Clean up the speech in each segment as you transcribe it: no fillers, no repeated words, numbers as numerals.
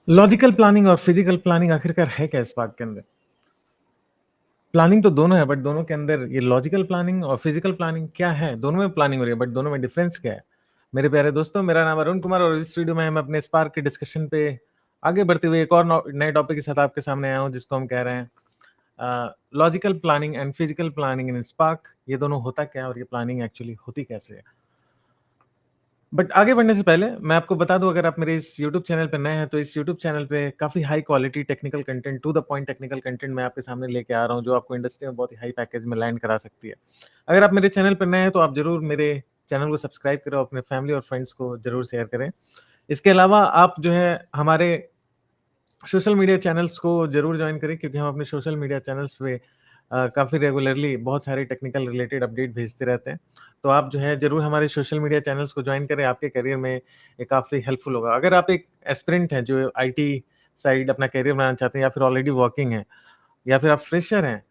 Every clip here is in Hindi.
लॉजिकल प्लानिंग और फिजिकल प्लानिंग आखिरकार है क्या इस बात के अंदर? प्लानिंग तो दोनों है बट दोनों के अंदर ये लॉजिकल प्लानिंग और फिजिकल प्लानिंग क्या है? दोनों में प्लानिंग हो रही है बट दोनों में डिफरेंस क्या है? मेरे प्यारे दोस्तों, मेरा नाम अरुण कुमार और इस वीडियो में हम अपने स्पार्क के डिस्कशन पे आगे बढ़ते हुए एक और नए टॉपिक के साथ आपके सामने आया हूँ जिसको हम कह रहे हैं logical planning and physical planning in Spark. ये दोनों होता क्या है और ये प्लानिंग एक्चुअली होती कैसे है? बट आगे बढ़ने से पहले मैं आपको बता दूं, अगर आप मेरे इस यूट्यूब चैनल पे नए हैं तो इस यूट्यूब चैनल पे काफ़ी high quality technical content, to the point technical content मैं आपके सामने लेके आ रहा हूं जो आपको इंडस्ट्री में बहुत ही हाई पैकेज में लैंड करा सकती है। अगर आप मेरे चैनल पर नए हैं तो आप ज़रूर मेरे चैनल को सब्सक्राइब करो, अपने फैमिली और फ्रेंड्स को ज़रूर शेयर करें। इसके अलावा आप जो है हमारे सोशल मीडिया चैनल्स को ज़रूर जॉइन करें क्योंकि हम अपने सोशल मीडिया चैनल्स पे काफ़ी रेगुलरली बहुत सारे टेक्निकल रिलेटेड अपडेट भेजते रहते हैं। तो आप जो है ज़रूर हमारे सोशल मीडिया चैनल्स को जॉइन करें, आपके करियर में ये काफ़ी हेल्पफुल होगा। अगर आप एक एस्पिरेंट हैं जो आईटी साइड अपना करियर बनाना चाहते हैं या फिर ऑलरेडी वर्किंग हैं या फिर आप फ्रेशर हैं,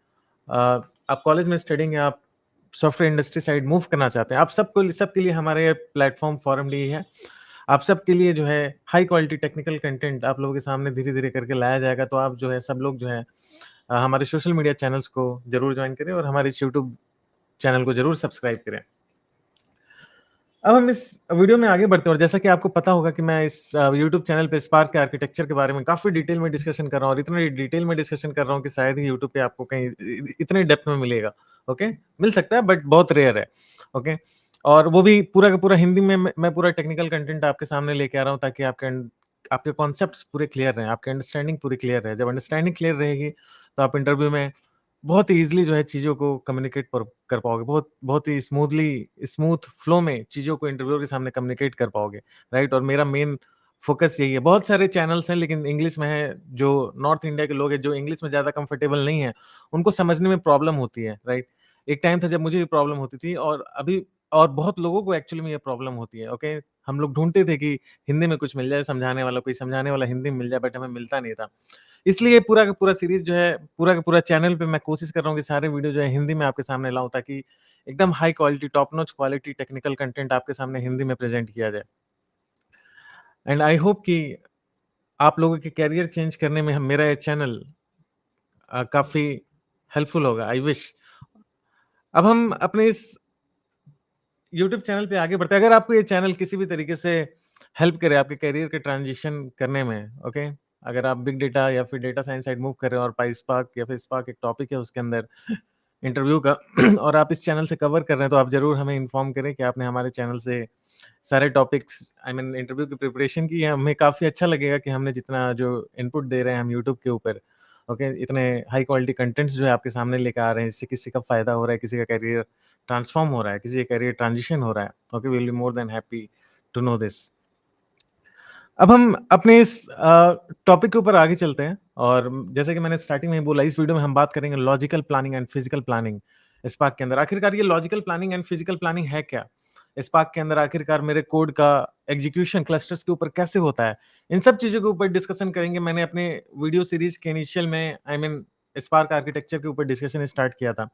आप कॉलेज में स्टडिंग या आप सॉफ्टवेयर इंडस्ट्री साइड मूव करना चाहते हैं, आप सबके लिए हमारे प्लेटफ़ॉर्म फोरम लिए है। आप सबके लिए जो है हाई क्वालिटी टेक्निकल कंटेंट आप लोगों के सामने धीरे-धीरे करके लाया जाएगा, तो आप जो है सब लोग जो है हमारे सोशल मीडिया चैनल्स को ज़रूर जॉइन करें और हमारे इस यूट्यूब चैनल को ज़रूर सब्सक्राइब करें। अब हम इस वीडियो में आगे बढ़ते हैं और जैसा कि आपको पता होगा कि मैं इस यूट्यूब चैनल पे स्पार्क के आर्किटेक्चर के बारे में काफ़ी डिटेल में डिस्कशन कर रहा हूँ और इतने डिटेल में डिस्कशन कर रहा हूँ कि शायद ही यूट्यूब पे आपको कहीं इतने डेप्थ में मिलेगा। ओके? मिल सकता है बट बहुत रेयर है। ओके? और वो भी पूरा का पूरा हिंदी में मैं पूरा टेक्निकल कंटेंट आपके सामने लेके आ रहा हूँ ताकि आपके कॉन्सेप्ट्स पूरे क्लियर रहें, आपकी अंडरस्टैंडिंग पूरी क्लियर रहे। जब अंडरस्टैंडिंग क्लियर रहेगी, तो आप इंटरव्यू में बहुत ही ईज़िली जो है चीज़ों को कम्युनिकेट कर पाओगे। बहुत बहुत ही स्मूथ फ्लो में चीज़ों को इंटरव्यूअर के सामने कम्युनिकेट कर पाओगे, राइट? और मेरा मेन फ़ोकस यही है। बहुत सारे चैनल्स हैं लेकिन इंग्लिश में है, जो नॉर्थ इंडिया के लोग हैं, जो इंग्लिश में ज़्यादा कंफर्टेबल नहीं हैं, उनको समझने में प्रॉब्लम होती है, राइट? एक टाइम था जब मुझे भी प्रॉब्लम होती थी और बहुत लोगों को एक्चुअली में ये प्रॉब्लम होती है, ओके? हम लोग ढूँढते थे कि हिंदी में कुछ मिल जाए समझाने वाला, कोई समझाने वाला हिंदी में मिल जाए, बट हमें मिलता नहीं था। इसलिए पूरा का पूरा सीरीज़ जो है, पूरा का पूरा चैनल पे मैं कोशिश कर रहा हूँ कि सारे वीडियो जो है हिंदी में आपके सामने लाऊँ ताकि एकदम high quality, top notch quality technical content आपके सामने हिंदी में प्रेज़ेंट किया जाए। एंड आई होप कि आप लोगों के करियर चेंज करने में हम मेरा ये चैनल काफ़ी हेल्पफुल होगा, आई विश। अब हम अपने इस यूट्यूब चैनल पे आगे बढ़ते हैं। अगर आपको ये चैनल किसी भी तरीके से हेल्प करे आपके करियर के ट्रांजिशन करने में, ओके? अगर आप बिग डेटा या फिर डेटा साइंस साइड मूव कर रहे हो और पाइस्पार्क या फिर स्पार्क एक टॉपिक है उसके अंदर इंटरव्यू का और आप इस चैनल से कवर कर रहे हैं, तो आप ज़रूर हमें इन्फॉर्म करें कि आपने हमारे चैनल से सारे टॉपिक्स आई मीन इंटरव्यू की प्रिपरेशन की है। हमें काफ़ी अच्छा लगेगा कि हमने जितना जो इनपुट दे रहे हैं हम यूट्यूब के ऊपर, ओके? इतने हाई क्वालिटी कंटेंट्स जो है आपके सामने लेके आ रहे हैं, इससे किसी का फ़ायदा हो रहा है, किसी का करियर ट्रांसफ़ॉर्म हो रहा है, किसी का करियर ट्रांज़िशन हो रहा है, okay? We will be more than happy to know this. अब हम अपने इस टॉपिक के ऊपर आगे चलते हैं और जैसे कि मैंने स्टार्टिंग में ही बोला, इस वीडियो में हम बात करेंगे logical planning and physical planning spark के अंदर। आखिरकार ये logical planning and physical planning है क्या? स्पार्क के अंदर आखिरकार मेरे कोड का एग्जीक्यूशन क्लस्टर्स के ऊपर कैसे होता है? इन सब चीज़ों के ऊपर डिस्कशन करेंगे। मैंने अपने वीडियो सीरीज़ के इनिशियल में आई मीन स्पार्क आर्किटेक्चर के ऊपर डिस्कशन स्टार्ट किया था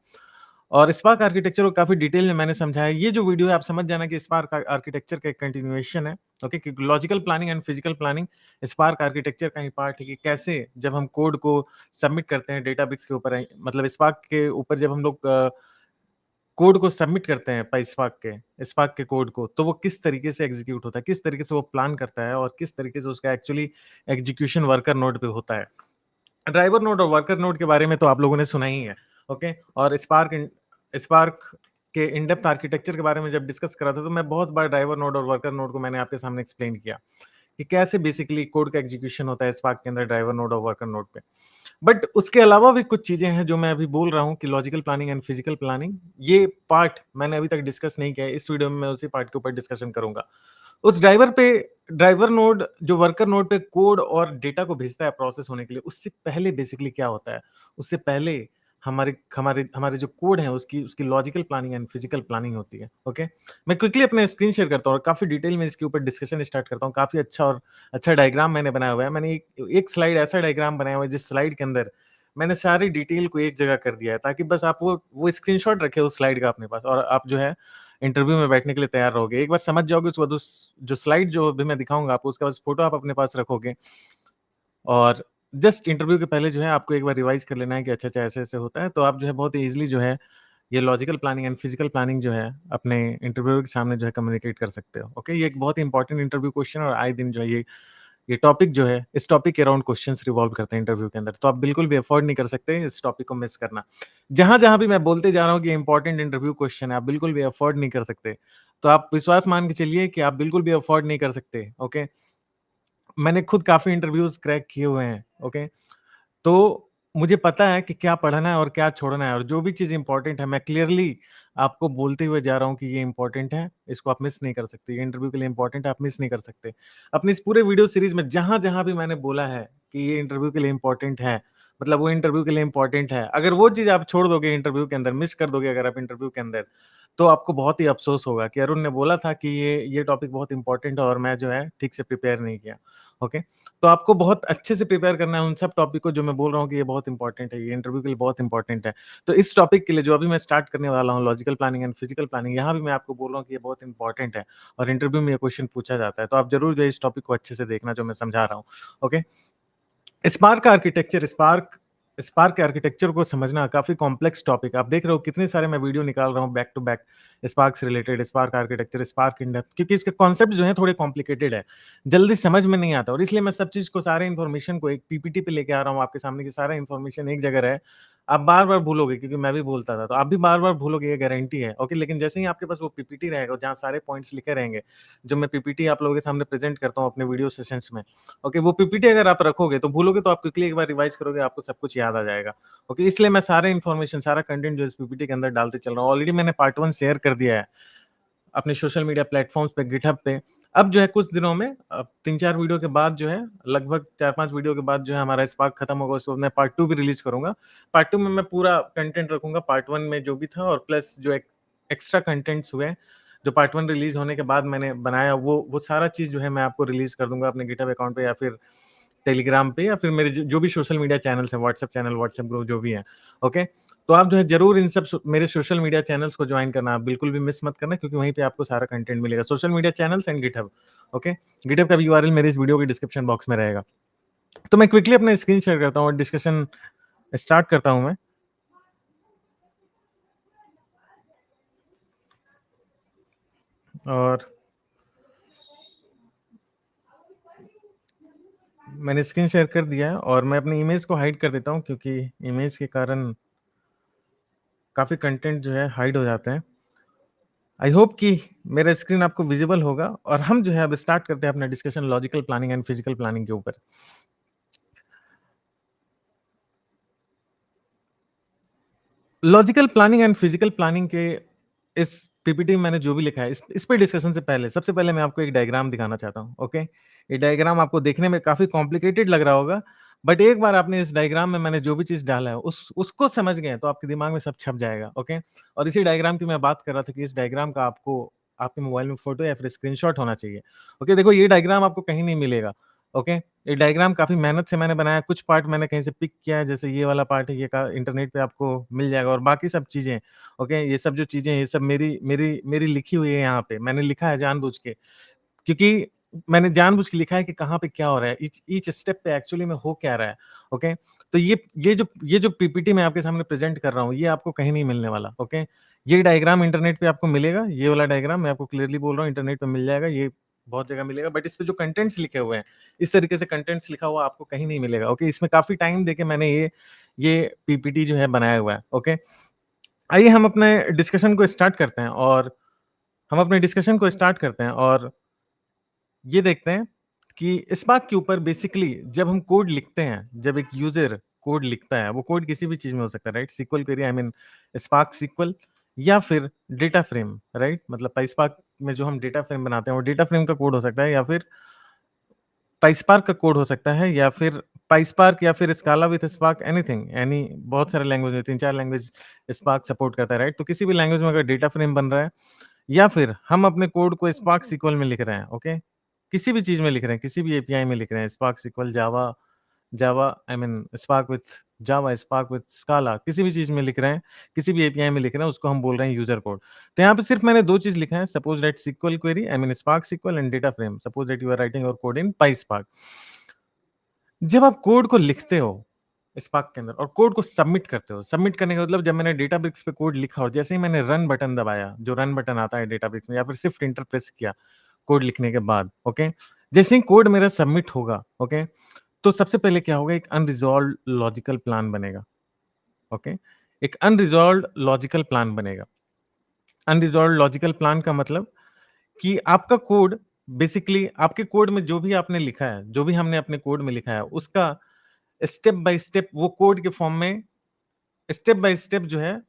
और स्पार्क आर्किटेक्चर को काफ़ी डिटेल में मैंने समझाया। ये जो वीडियो है आप समझ जाना कि स्पार्क आर्किटेक्चर का एक कंटिन्यूएशन है। ओके, क्योंकि logical planning and physical planning spark architecture का ही पार्ट है कि कैसे जब हम कोड को सबमिट करते हैं डेटाबेस के ऊपर मतलब स्पार्क के ऊपर जब हम लोग कोड को सबमिट करते हैं स्पार्क के कोड को, तो वो किस तरीके से एग्जीक्यूट होता है, किस तरीके से वो प्लान करता है और किस तरीके से उसका एक्चुअली एग्जीक्यूशन वर्कर नोड पे होता है। ड्राइवर नोड और वर्कर नोड के बारे में तो आप लोगों ने सुना ही है, ओके? और स्पार्क के इन डेप्थ आर्किटेक्चर के बारे में जब डिस्कस करा था, तो मैं बहुत बार ड्राइवर नोड और वर्कर नोड को मैंने आपके सामने एक्सप्लेन किया कि कैसे बेसिकली कोड का एग्जीक्यूशन होता है स्पार्क के अंदर ड्राइवर नोड और वर्कर नोड पे। बट उसके अलावा भी कुछ चीज़ें हैं जो मैं अभी बोल रहा हूँ कि logical planning and physical planning, ये पार्ट मैंने अभी तक डिस्कस नहीं किया है। इस वीडियो में मैं उसी पार्ट के ऊपर डिस्कशन करूँगा। उस ड्राइवर नोड जो वर्कर नोड पे कोड और डेटा को भेजता है प्रोसेस होने के लिए, उससे पहले बेसिकली क्या होता है? उससे पहले हमारे हमारे हमारे जो कोड है उसकी उसकी logical planning and physical planning होती है, ओके? मैं क्विकली अपना स्क्रीन शेयर करता हूँ और काफ़ी डिटेल में इसके ऊपर डिस्कशन स्टार्ट करता हूँ। काफ़ी अच्छा डायग्राम मैंने बनाया हुआ है। मैंने एक एक स्लाइड ऐसा डायग्राम बनाया हुआ है जिस स्लाइड के अंदर मैंने सारी डिटेल को एक जगह कर दिया है ताकि बस आप वो स्क्रीनशॉट रखें उस स्लाइड का अपने पास और आप जो है इंटरव्यू में बैठने के लिए तैयार रहोगे। एक बार समझ जाओगे उसके बाद उस जो स्लाइड जो भी मैं दिखाऊँगा आपको उसका बस फ़ोटो आप अपने पास रखोगे और जस्ट इंटरव्यू के पहले जो है आपको एक बार रिवाइज़ कर लेना है कि अच्छा-अच्छा ऐसे-ऐसे होता है, तो आप जो है बहुत ईज़िली जो है ये logical planning and physical planning जो है अपने इंटरव्यूअर के सामने जो है कम्युनिकेट कर सकते हो। ओके, ये एक बहुत ही इंपॉर्टेंट इंटरव्यू क्वेश्चन और आए दिन जो है ये टॉपिक जो है इस टॉपिक के अराउंड क्वेश्चंस रिवॉल्व करते हैं इंटरव्यू के अंदर। तो आप बिल्कुल भी अफोर्ड नहीं कर सकते इस टॉपिक को मिस करना। जहाँ-जहाँ भी मैं बोलते जा रहा हूँ कि इंपॉर्टेंट इंटरव्यू क्वेश्चन है, आप बिल्कुल भी अफोर्ड नहीं कर सकते। तो आप विश्वास मान के चलिए कि आप बिल्कुल भी अफोर्ड नहीं कर सकते। ओके, मैंने खुद काफ़ी इंटरव्यूज़ क्रैक किए हुए हैं। ओके, तो मुझे पता है कि क्या पढ़ना है और क्या छोड़ना है और जो भी चीज़ इम्पोर्टेंट है, मैं क्लियरली आपको बोलते हुए जा रहा हूँ कि ये इम्पोर्टेंट है, इसको आप मिस नहीं कर सकते। ये इंटरव्यू के लिए इम्पोर्टेंट है, आप मिस नहीं कर सकते। अपनी इस पूरे वीडियो सीरीज़ में जहाँ-जहाँ भी मैंने बोला है कि ये इंटरव्यू के लिए इम्पोर्टेंट है, मतलब वो इंटरव्यू के लिए इम्पोर्टेंट है। अगर वो चीज़ आप छोड़ दोगे इंटरव्यू के अंदर, मिस कर दोगे अगर आप इंटरव्यू के अंदर, तो आपको बहुत ही अफ़सोस होगा कि अरुण ने बोला था कि ये टॉपिक बहुत इम्पोर्टेंट है और मैं जो है ठीक से प्रिपेयर नहीं किया। ओके? तो आपको बहुत अच्छे से प्रिपेयर करना है उन सब टॉपिक को जो मैं बोल रहा हूँ कि ये बहुत इंपॉर्टेंट है, ये इंटरव्यू के लिए बहुत इंपॉर्टेंट है। तो इस टॉपिक के लिए जो अभी मैं स्टार्ट करने वाला हूँ logical planning and physical planning, यहाँ भी मैं आपको बोल रहा हूँ कि ये बहुत इंपॉर्टेंट है और इंटरव्यू में ये क्वेश्चन पूछा जाता है। तो आप ज़रूर जो है इस टॉपिक को अच्छे से देखना जो मैं समझा रहा हूँ। ओके? स्पार्क का आर्किटेक्चर स्पार्क के आर्किटेक्चर को समझना काफ़ी कॉम्प्लेक्स टॉपिक है। आप देख रहे हो कितने सारे मैं वीडियो निकाल रहा हूँ बैक टू बैक स्पार्क से related, spark architecture, spark in depth क्योंकि इसके कॉन्सेप्ट जो हैं थोड़े कॉम्प्लिकेटेड है। जल्दी समझ में नहीं आता और इसलिए मैं सब चीज़ को सारे इन्फॉर्मेशन को एक पीपीटी पे लेके आ रहा हूँ आपके सामने कि सारा इन्फॉर्मेशन एक जगह रहे। आप बार-बार भूलोगे क्योंकि मैं भी भूलता था, तो आप भी बार-बार भूलोगे ये गारंटी है। ओके, लेकिन जैसे ही आपके पास वो पीपीटी रहेगा जहाँ सारे पॉइंट्स लिखे रहेंगे, जो मैं पीपीटी आप लोगों के सामने प्रेज़ेंट करता हूँ अपने वीडियो सेशंस में। ओके, वो पीपीटी अगर आप रखोगे तो भूलोगे तो आप क्विकली एक बार रिवाइज़ करोगे, आपको सब कुछ याद आ जाएगा। ओके, इसलिए मैं सारे इन्फॉर्मेशन, सारा कंटेंट जो इस पीपीटी के अंदर डालते चल रहा हूँ। ऑलरेडी मैंने पार्ट 1 शेयर कर दिया है अपने सोशल मीडिया प्लेटफ़ॉर्म्स पे, गिटहब पे। अब जो है कुछ दिनों में 3-4 वीडियो के बाद जो है लगभग 4-5 वीडियो के बाद जो है हमारा स्पार्क खत्म होगा, उसके बाद मैं पार्ट 2 भी रिलीज़ करूँगा। पार्ट 2 में मैं पूरा कंटेंट रखूँगा, पार्ट 1 में जो भी था और प्लस जो एक्स्ट्रा कंटेंट्स हुए, जो पार्ट 1 रिलीज़ होने के बाद मैंने बनाया वो सारा चीज़ जो है मैं आपको रिलीज़ कर दूँगा अपने गिटहब अकाउंट पे या फिर टेलीग्राम पे या फिर मेरे ज जो भी सोशल मीडिया चैनल्स हैं, व्हाट्सएप चैनल, व्हाट्सएप ग्रुप जो भी हैं, ओके? तो आप जो है ज़रूर इन सब मेरे सोशल मीडिया चैनल्स को जॉइन करना, आप बिल्कुल भी मिस मत करना क्योंकि वहीं पे आपको सारा कंटेंट मिलेगा। Social media channels and GitHub, okay? GitHub का भी यूआरएल मेरे इस वीडियो के डिस्क्रिप्शन बॉक्स में रहेगा। तो मैं क्विकली अपना स्क्रीन शेयर करता हूँ और डिस्कशन स्टार्ट करता हूँ मैं। और मैंने स्क्रीन शेयर कर दिया है और मैं अपनी इमेज को हाइड कर देता हूँ क्योंकि इमेज के कारण काफ़ी कंटेंट जो है हाइड हो जाते हैं। आई होप कि मेरा स्क्रीन आपको विज़िबल होगा और हम जो है अब स्टार्ट करते हैं अपना discussion logical planning and physical planning के ऊपर। Logical planning and physical planning के इस पीपीटी में मैंने जो भी लिखा है इस पे डिस्कशन से पहले सबसे पहले मैं आपको एक डायग्राम दिखाना चाहता हूँ, ओके? ये डायग्राम आपको देखने में काफ़ी कॉम्प्लिकेटेड लग रहा होगा, बट एक बार आपने इस डायग्राम में मैंने जो भी चीज़ डाला है उसको समझ गए तो आपके दिमाग में सब छप जाएगा, ओके? और इसी डायग्राम की मैं बात कर रहा था कि इस डायग्राम का आपको आपके मोबाइल में फ़ोटो या फिर स्क्रीनशॉट होना चाहिए, ओके? देखो ये डायग्राम आपको कहीं नहीं मिलेगा, ओके? ये डायग्राम काफ़ी मेहनत से मैंने बनाया, कुछ पार्ट मैंने कहीं से पिक किया है, जैसे ये वाला पार्ट है, ये का इंटरनेट पे आपको मिल जाएगा और बाकी सब चीज़ें, ओके? ये सब जो चीज़ें हैं, ये सब मेरी मेरी मेरी लिखी हुई है यहाँ पे, मैंने लिखा है जानबूझ के, क्योंकि मैंने जानबूझ के लिखा है कि कहाँ पे क्या हो रहा है, ईच ईच स्टेप पे एक्चुअली में हो क्या रहा है, ओके? तो ये जो पीपीटी मैं आपके सामने प्रेज़ेंट कर रहा हूँ, ये आपको कहीं नहीं मिलने वाला, ओके? ये डायग्राम इंटरनेट पे आपको मिलेगा, ये वाला डायग्राम मैं आपको क्लियरली बोल रहा हूँ, इंटरनेट पे मिल जाएगा, ये बहुत जगह मिलेगा, बट इस पे जो कंटेंट्स लिखे हुए हैं, इस तरीके से कंटेंट्स लिखा हुआ आपको कहीं नहीं मिलेगा, ओके? इसमें काफ़ी टाइम देके मैंने ये पीपीटी जो है बनाया हुआ है, ओके? आइए हम अपने डिस्कशन को स्टार्ट करते हैं और हम अपने डिस्कशन को स्टार्ट करते हैं और ये देखते हैं कि स्पार्क के ऊपर बेसिकली जब हम कोड लिखते हैं, जब एक यूज़र कोड लिखता है, वो कोड किसी भी चीज़ में हो सकता है, right? SQL query I mean spark SQL या फिर डेटा फ्रेम, राइट? मतलब पाइस्पार्क में जो हम डेटा फ्रेम बनाते हैं, वो डेटा फ्रेम का कोड हो सकता है या फिर पाइस्पार्क का कोड हो सकता है या फिर पाइस्पार्क या फिर स्काला विथ स्पार्क एनीथिंग एनी बहुत सारे लैंग्वेज में 3-4 लैंग्वेज स्पार्क सपोर्ट करता है, राइट? तो किसी भी लैंग्वेज में अगर डेटा फ्रेम बन रहा है या फिर हम अपने कोड को स्पार्क SQL में लिख रहे हैं, ओके? किसी भी चीज़ में लिख रहे हैं, किसी भी एपीआई में लिख रहे हैं, spark SQL, Java Java I mean spark with Java, Spark with स्काला किसी भी चीज़ में लिख रहे हैं, किसी भी एपीआई में लिख रहे हैं, उसको हम बोल रहे हैं यूज़र कोड। तो यहाँ पे सिर्फ मैंने 2 चीज़ लिखा है, suppose that SQL query I mean spark SQL and data frame, suppose that you are writing your code in PySpark. जब आप कोड को लिखते हो स्पार्क के अंदर और कोड को सबमिट करते हो, सबमिट करने का मतलब जब मैंने डेटाब्रिक्स पे कोड लिखा और जैसे ही मैंने रन बटन दबाया, जो रन बटन आता है डेटाब्रिक्स में, या फिर शिफ्ट एंटर प्रेस किया कोड लिखने के बाद, ओके? जैसे ही कोड मेरा सबमिट होगा, ओके? तो सबसे पहले क्या होगा, एक अनरिज़ॉल्व्ड लॉजिकल प्लान बनेगा, ओके? एक अनरिज़ॉल्व्ड लॉजिकल प्लान बनेगा। अनरिज़ॉल्व्ड लॉजिकल प्लान का मतलब कि आपका कोड बेसिकली आपके कोड में जो भी आपने लिखा है, जो भी हमने अपने कोड में लिखा है, उसका स्टेप बाय स्टेप वो कोड के फॉर्म में स्टेप बाय स्टेप जो है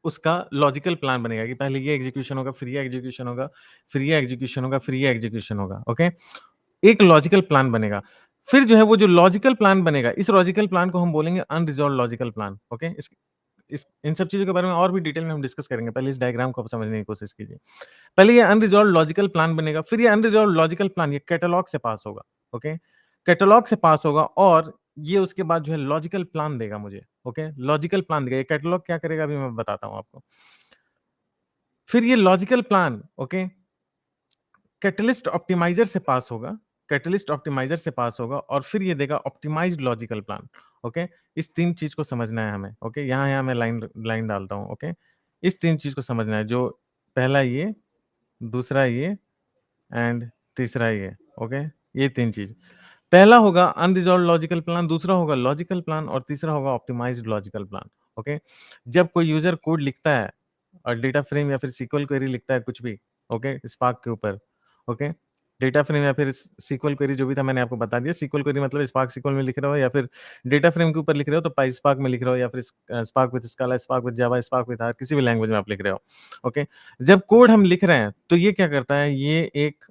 उसका लॉजिकल प्लान बनेगा कि पहले ये एग्जीक्यूशन होगा, फिर ये एग्जीक्यूशन होगा, फिर ये एग्जीक्यूशन होगा, फिर ये एग्जीक्यूशन होगा, ओके? एक लॉजिकल प्लान बनेगा। फिर जो है वो जो लॉजिकल प्लान बनेगा, इस लॉजिकल प्लान को हम बोलेंगे अनरिज़ॉल्व्ड लॉजिकल प्लान, ओके? इस इन सब चीज़ों के बारे में और भी डिटेल में हम डिस्कस करेंगे। पहले इस डायग्राम को आप समझने की कोशिश कीजिए। पहले ये अनरिज़ॉल्व्ड लॉजिकल प्लान बनेगा, फिर ये अनरिज़ॉल्व्ड लॉजिकल प्लान ये कैटलॉग से पास होगा, ओके? कैटलॉग से पास होगा और ये उसके बाद जो है लॉजिकल प्लान देगा मुझे, ओके? लॉजिकल प्लान देगा। ये कैटलॉग क्या करेगा अभी मैं बताता हूँ आपको। फिर ये logical plan, okay? Catalyst optimiser से पास होगा, कैटलिस्ट ऑप्टिमाइज़र से पास होगा और फिर ये देगा ऑप्टिमाइज़्ड लॉजिकल प्लान, ओके? इस 3 चीज़ को समझना है हमें, ओके? यहाँ-यहाँ मैं लाइन लाइन डालता हूँ, ओके? इस 3 चीज़ को समझना है, जो पहला ये, दूसरा ये एंड तीसरा ये, ओके? ये 3 चीज़। पहला होगा अनरिज़ॉल्व्ड लॉजिकल प्लान, दूसरा होगा लॉजिकल प्लान और तीसरा होगा ऑप्टिमाइज़्ड लॉजिकल प्लान, ओके? जब कोई यूज़र कोड लिखता है और डेटा फ्रेम या फिर सीक्वल क्वेरी लिखता है कुछ भी, ओके? स्पार्क के ऊपर, ओके? डेटा फ्रेम या फिर सीक्वल क्वेरी जो भी था मैंने आपको बता दिया। सीक्वल क्वेरी मतलब स्पार्क सीक्वल में लिख रहे हो या फिर डेटा फ्रेम के ऊपर लिख रहे हो तो पाइस्पार्क में लिख रहे हो या फिर Spark with Scala, Spark with Java, Spark with R, किसी भी लैंग्वेज में आप लिख रहे हो, ओके? जब कोड हम लिख रहे हैं तो ये क्या करता है, ये एक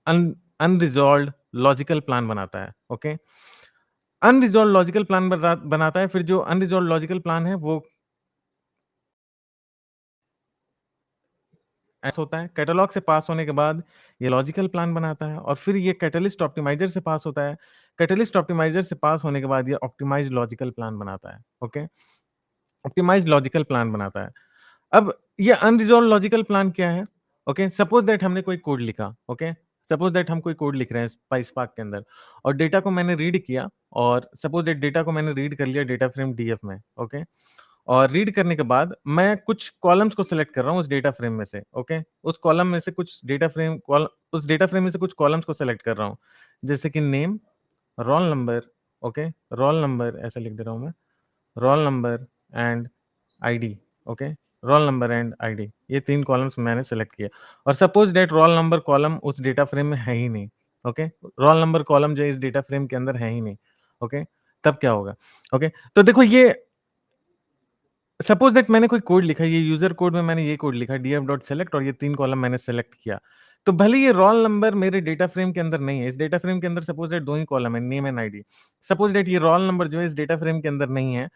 अन अनरिज़ॉल्व्ड लॉजिकल प्लान बनाता है, ओके? अनरिज़ॉल्व्ड लॉजिकल प्लान बनाता है, फिर जो अनरिज़ॉल्व्ड लॉजिकल प्लान है वो ऐसा होता है, कैटलॉग से पास होने के बाद ये लॉजिकल प्लान बनाता है और फिर ये कैटलिस्ट ऑप्टिमाइज़र से पास होता है। कैटलिस्ट ऑप्टिमाइज़र से पास होने के बाद ये ऑप्टिमाइज़्ड लॉजिकल प्लान बनाता है, ओके? ऑप्टिमाइज़्ड लॉजिकल प्लान बनाता है। अब ये अनरिज़ॉल्व्ड लॉजिकल प्लान क्या है? ओके, सपोज़ दैट हमने कोई कोड लिखा, ओके? सपोज़ दैट हम कोई कोड लिख रहे हैं स्पाइसपार्क के अंदर और डेटा को मैंने रीड किया और सपोज़ दैट डेटा को मैंने रीड कर लिया डेटा फ्रेम डीएफ में, ओके? और रीड करने के बाद मैं कुछ कॉलम्स को सेलेक्ट कर रहा हूँ उस डेटा फ्रेम में से, ओके? उस कॉलम में से कुछ डेटा फ्रेम कॉल उस डेटा फ्रेम में से कुछ कॉलम्स को सेलेक्ट कर रहा हूँ। जैसे कि name, roll number, okay? Roll number ऐसे लिख दे रहा हूँ मैं, roll number and ID, okay? Roll number and ID ये 3 कॉलम्स मैंने सेलेक्ट किए और suppose that roll number column उस डेटा फ्रेम में है ही नहीं, ओके? रोल नंबर कॉलम जो है इस डेटा फ्रेम के अंदर है ही नहीं, ओके? तब क्या होगा? ओके, तो देखो ये सपोज़ दैट मैंने कोई कोड लिखा, ये यूज़र कोड में मैंने ये कोड लिखा df.select और ये 3 कॉलम मैंने सेलेक्ट किया। तो भले ये रोल नंबर मेरे डेटा फ्रेम के अंदर नहीं है, इस डेटा फ्रेम के अंदर सपोज़ दैट 2 ही कॉलम है, name and ID. Suppose that ये रोल नंबर जो है इस डेटा फ्रेम के अंदर नहीं है,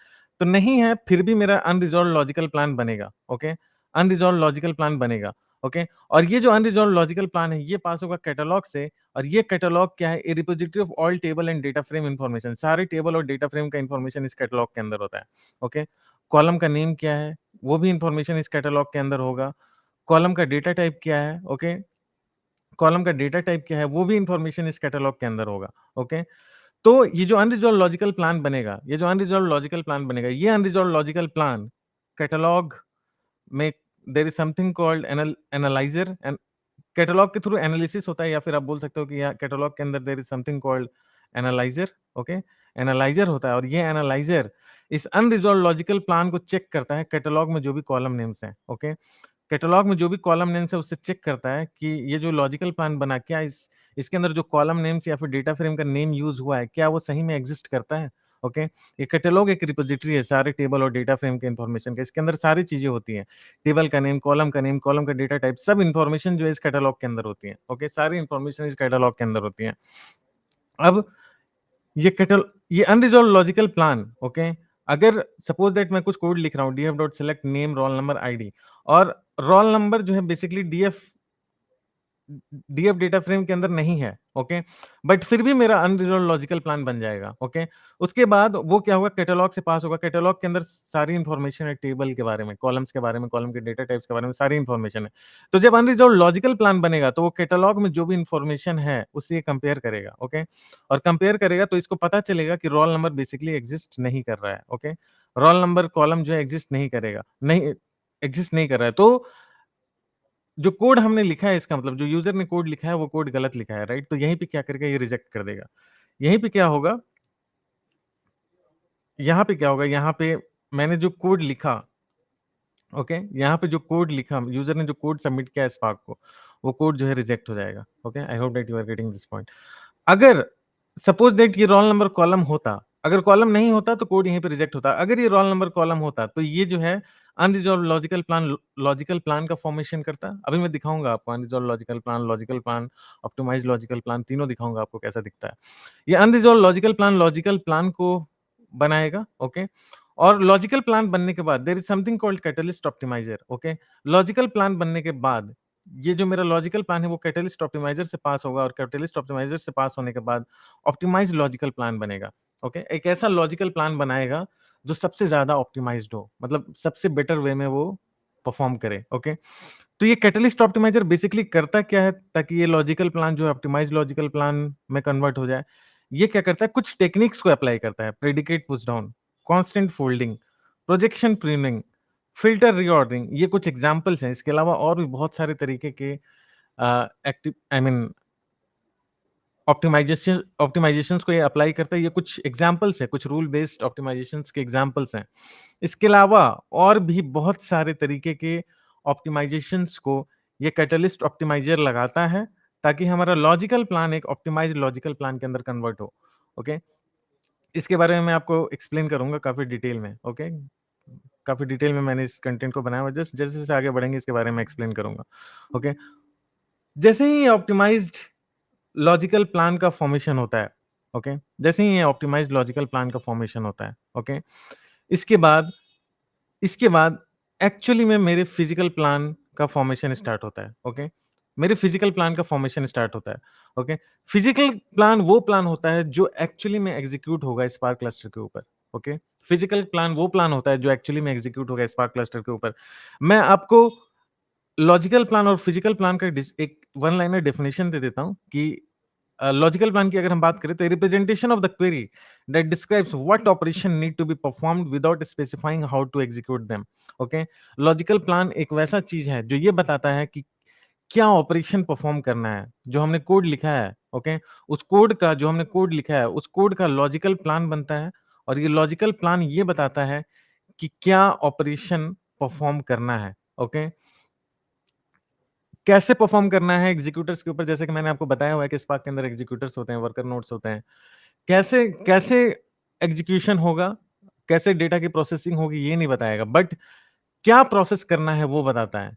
तो नहीं है फिर भी मेरा अनरिज़ॉल्व्ड लॉजिकल प्लान बनेगा, ओके? अनरिज़ॉल्व्ड लॉजिकल प्लान बनेगा, ओके? और ये जो अनरिज़ॉल्व्ड लॉजिकल प्लान है, ये पास होगा कैटलॉग से और ये कैटलॉग क्या है? A repository of all table and data frame information. सारे टेबल और डेटा फ्रेम का इन्फॉर्मेशन इस कैटलॉग के अंदर होता है, ओके? कॉलम का नेम क्या है, वो भी इन्फॉर्मेशन इस कैटलॉग के अंदर होगा। कॉलम का डेटा टाइप क्या है, ओके? कॉलम का डेटा टाइप क्या है, वो भी इन्फॉर्मेशन इस कैटलॉग के अंदर होगा, ओके? तो ये जो अनरिज़ॉल्व्ड लॉजिकल प्लान बनेगा, ये जो अनरिज़ॉल्व्ड लॉजिकल प्लान बनेगा, ये अनरिज़ॉल्व्ड लॉजिकल प्लान कैटलॉग में there is something called analyser and catalogue के थ्रू एनालिसिस होता है या फिर आप बोल सकते हो कि यहाँ कैटलॉग के अंदर there is something called analyser, okay? Analyser होता है और ये एनालाइज़र इस अनरिज़ॉल्व्ड लॉजिकल प्लान को चेक करता है कैटलॉग में जो भी कॉलम नेम्स हैं, ओके? कैटलॉग में जो भी कॉलम नेम्स है उससे चेक करता है कि ये जो लॉजिकल प्लान बना क्या इसके अंदर जो कॉलम नेम्स या फिर डेटा फ्रेम का नेम यूज़ हुआ है, क्या वो सही में एक्सिस्ट करता है? ओके? ये कैटलॉग एक रिपॉजिटरी है सारे टेबल और डेटा फ्रेम के इन्फॉर्मेशन का, इसके अंदर सारी चीज़ें होती हैं। टेबल का नेम, कॉलम का डेटा टाइप सब इन्फॉर्मेशन जो है इस कैटलॉग के अंदर होती है, ओके? सारी इन्फॉर्मेशन इस कैटलॉग के अंदर होती है। अब ये अनरिज़ॉल्व्ड लॉजिकल प्लान, ओके? अगर सपोज़ दैट मैं कुछ कोड लिख रहा हूँ df.select name, roll number, ID और रोल नंबर जो है basically DF DF data frame के अंदर नहीं है, ओके, बट फिर भी मेरा अनरिजॉल्व लॉजिकल प्लान बन जाएगा, ओके। उसके बाद वो क्या होगा, कैटलॉग से पास होगा। कैटलॉग के अंदर सारी इंफॉर्मेशन है, टेबल के बारे में, कॉलम्स के बारे में, कॉलम के डेटा टाइप्स के बारे में सारी इंफॉर्मेशन है। तो जब अनरिजॉल्व लॉजिकल प्लान बनेगा तो वो कैटलॉग में जो भी इंफॉर्मेशन है उससे कंपेयर करेगा, ओके। और कंपेयर करेगा तो इसको पता चलेगा कि रोल नंबर बेसिकली एग्जिस्ट नहीं कर रहा है, ओके। रोल नंबर कॉलम जो है एग्जिस्ट नहीं करेगा, नहीं एग्जिस्ट नहीं कर रहा है। तो जो कोड हमने लिखा है, इसका मतलब जो यूजर ने कोड लिखा है वो कोड गलत लिखा है, राइट। तो यहीं पे क्या करेगा, ये रिजेक्ट कर देगा। यहीं पे क्या होगा, यहाँ पे क्या होगा, यहाँ पे मैंने जो कोड लिखा, ओके, यहाँ पे जो कोड लिखा, यूजर ने जो कोड सबमिट किया स्पार्क को, वो कोड जो है रिजेक्ट हो जाएगा, okay. I hope that you are getting this point. अगर सपोज दैट ये रोल नंबर कॉलम होता, अगर कॉलम नहीं होता तो कोड यहीं पे रिजेक्ट होता। अगर ये रोल नंबर कॉलम होता तो ये जो है अनरिजॉल्व लॉजिकल प्लान का फॉर्मेशन करता। अभी मैं दिखाऊंगा आपको unresolved logical plan, optimise logical plan, तीनों दिखाऊंगा आपको कैसा दिखता है। ये अनरिजॉल्व लॉजिकल प्लान को बनाएगा, ओके। और लॉजिकल प्लान बनने के बाद there is something called catalyst optimiser, okay. Logical plan बनने के बाद ये जो मेरा लॉजिकल प्लान है वो कैटलिस्ट ऑप्टिमाइजर से पास होगा, और कैटलिस्ट ऑप्टिमाइजर से पास होने के बाद ऑप्टिमाइज्ड लॉजिकल प्लान बनेगा, ओके। एक ऐसा लॉजिकल प्लान बनाएगा जो सबसे ज्यादा ऑप्टिमाइज्ड हो, मतलब सबसे बेटर वे में वो परफॉर्म करे, ओके। तो ये कैटलिस्ट ऑप्टिमाइजर बेसिकली करता क्या है, ताकि ये लॉजिकल प्लान जो है ऑप्टिमाइज्ड लॉजिकल प्लान में कन्वर्ट हो जाए। ये क्या करता है, कुछ टेक्निक्स को अप्लाई करता है। Predicate push down, constant folding, projection pruning, filter reordering, ये कुछ एग्जांपल्स हैं। इसके अलावा और भी बहुत सारे तरीके के एक्टिव आई मीन ऑप्टिमाइजेशंस को ये अप्लाई करता है। ये कुछ एग्जांपल्स है, कुछ रूल बेस्ड ऑप्टिमाइजेशंस के एग्जांपल्स हैं। इसके अलावा और भी बहुत सारे तरीके के ऑप्टिमाइजेशंस को ये कैटलिस्ट ऑप्टिमाइजर लगाता है, ताकि हमारा लॉजिकल प्लान एक ऑप्टिमाइज्ड लॉजिकल प्लान के अंदर कन्वर्ट हो, ओके। इसके बारे में मैं आपको एक्सप्लेन करूंगा काफी डिटेल में, ओके। काफी डिटेल में मैंने इस कंटेंट को बनाया हुआ, जस्ट जैसे जैसे आगे बढ़ेंगे इसके बारे में एक्सप्लेन करूंगा, ओके। जैसे ही ऑप्टिमाइज्ड लॉजिकल प्लान का फॉर्मेशन होता है, ओके, जैसे ही ये ऑप्टिमाइज्ड लॉजिकल प्लान का फॉर्मेशन होता है, ओके, इसके बाद इसके बाद एक्चुअली में मेरे फिजिकल प्लान का फॉर्मेशन स्टार्ट होता है, ओके। मेरे फिजिकल प्लान का फॉर्मेशन स्टार्ट होता है, ओके। फिजिकल प्लान वो प्लान होता है जो एक्चुअली में एग्जीक्यूट होगा स्पार्क क्लस्टर के ऊपर, ओके। फिजिकल प्लान वो प्लान होता है जो एक्चुअली में एग्जीक्यूट होगा स्पार्क क्लस्टर के ऊपर। मैं आपको लॉजिकल प्लान और फिजिकल प्लान का एक वन लाइनर डेफिनेशन दे देता हूं कि लॉजिकल प्लान की अगर हम बात करें तो representation of the query that describes what operation need to be performed without specifying how to execute them, okay. Logical plan एक वैसा चीज है जो ये बताता है कि क्या ऑपरेशन परफॉर्म करना है। जो हमने कोड लिखा है, ओके, उस कोड का जो हमने कोड लिखा है उस कोड का लॉजिकल प्लान बनता है, और ये लॉजिकल प्लान ये बताता है कि क्या ऑपरेशन परफॉर्म करना है, ओके। कैसे परफॉर्म करना है एग्जीक्यूटर्स के ऊपर, जैसे कि मैंने आपको बताया हुआ है कि स्पार्क के अंदर एग्जीक्यूटर्स होते हैं, वर्कर नोड्स होते हैं। कैसे कैसे एग्जीक्यूशन होगा, कैसे डेटा की प्रोसेसिंग होगी ये नहीं बताएगा, बट क्या प्रोसेस करना है वो बताता है,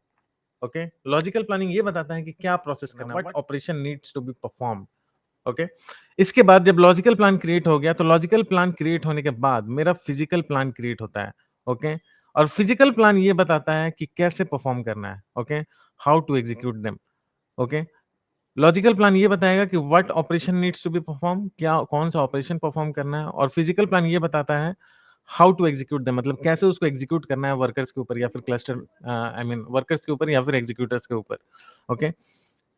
ओके। लॉजिकल प्लानिंग ये बताता है कि क्या प्रोसेस करना है, what operation needs to be perform, okay. इसके बाद जब लॉजिकल प्लान क्रिएट हो गया तो लॉजिकल प्लान क्रिएट होने के बाद मेरा फिजिकल प्लान क्रिएट होता है, ओके। और फिजिकल प्लान ये बताता है कि कैसे परफॉर्म करना है, okay, how to execute them, okay. Logical plan ये बताएगा कि what operation needs to be perform, क्या कौन सा ऑपरेशन परफॉर्म करना है। और फिजिकल प्लान ये बताता है हाउ टू एग्जीक्यूट देम, मतलब कैसे उसको एग्जीक्यूट करना है वर्कर्स के ऊपर या फिर क्लस्टर आई मीन वर्कर्स के ऊपर या फिर एग्जीक्यूटर्स के ऊपर, ओके।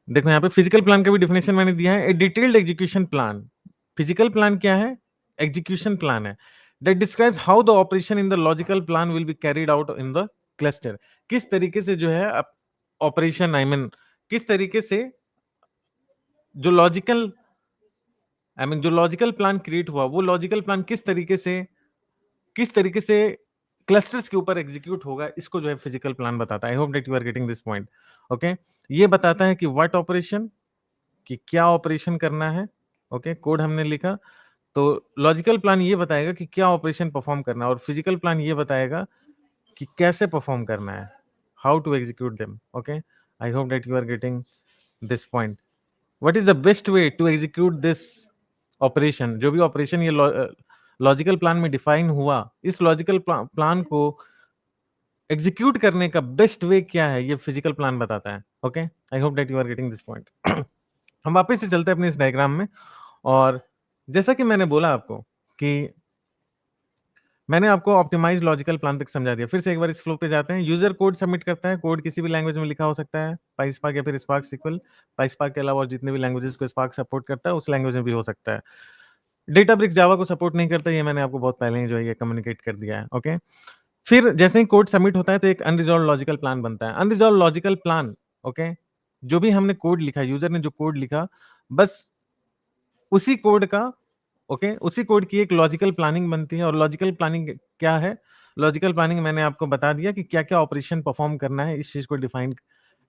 देखो यहाँ पे फिजिकल प्लान का भी डिफिनेशन मैंने दिया है, ए detailed execution plan. Physical plan क्या है, एग्जीक्यूशन प्लान है, that describes how the operation in the logical plan will be carried out in the cluster. किस तरीके से जो है ऑपरेशन आई मीन किस तरीके से जो लॉजिकल जो लॉजिकल प्लान क्रिएट हुआ वो लॉजिकल प्लान किस तरीके से क्लस्टर्स के ऊपर एग्जीक्यूट होगा, इसको जो है फिजिकल प्लान बताता है। I hope that you are getting this point, okay. ये बताता है कि व्हाट ऑपरेशन, कि क्या ऑपरेशन करना है, ओके। कोड हमने लिखा तो लॉजिकल प्लान ये बताएगा कि क्या ऑपरेशन परफॉर्म करना है, और फिजिकल प्लान ये बताएगा कि कैसे परफॉर्म करना है, how to execute them, okay. I hope that you are getting this point. What is the best way to execute this operation, जो भी ऑपरेशन ये लॉजिकल प्लान में डिफाइन हुआ, इस लॉजिकल प्लान को एग्जीक्यूट करने का बेस्ट वे क्या है, ये फिजिकल प्लान बताता है, okay, I hope that you are getting this point. हम वापस से चलते हैं अपने इस डायग्राम में, और जैसा कि मैंने बोला आपको कि मैंने आपको ऑप्टिमाइज लॉजिकल प्लान तक समझा दिया। फिर से एक बार इस फ्लो पे जाते हैं। यूजर कोड सबमिट करता है, कोड किसी भी लैंग्वेज में लिखा हो सकता है, पाईस्पार्क या फिर स्पार्क सिक्वल। पाईस्पार्क के अलावा और जितने भी लैंग्वेजेस को स्पार्क सपोर्ट करता है उस लैंग्वेज में भी हो सकता है। डेटाब्रिक्स जावा को सपोर्ट नहीं करता, ये मैंने आपको बहुत पहले ही जो है ये कम्युनिकेट कर दिया है। ओके, फिर जैसे ही कोड सबमिट होता है तो एक अनरिजॉल्व लॉजिकल प्लान बनता है। अनरिजॉल्व लॉजिकल प्लान, ओके, जो भी हमने कोड लिखा, यूजर ने जो कोड लिखा, बस उसी कोड का, ओके, उसी कोड की एक लॉजिकल प्लानिंग बनती है। और लॉजिकल प्लानिंग क्या है? लॉजिकल प्लानिंग मैंने आपको बता दिया कि क्या क्या ऑपरेशन परफॉर्म करना है, इस चीज को डिफाइन,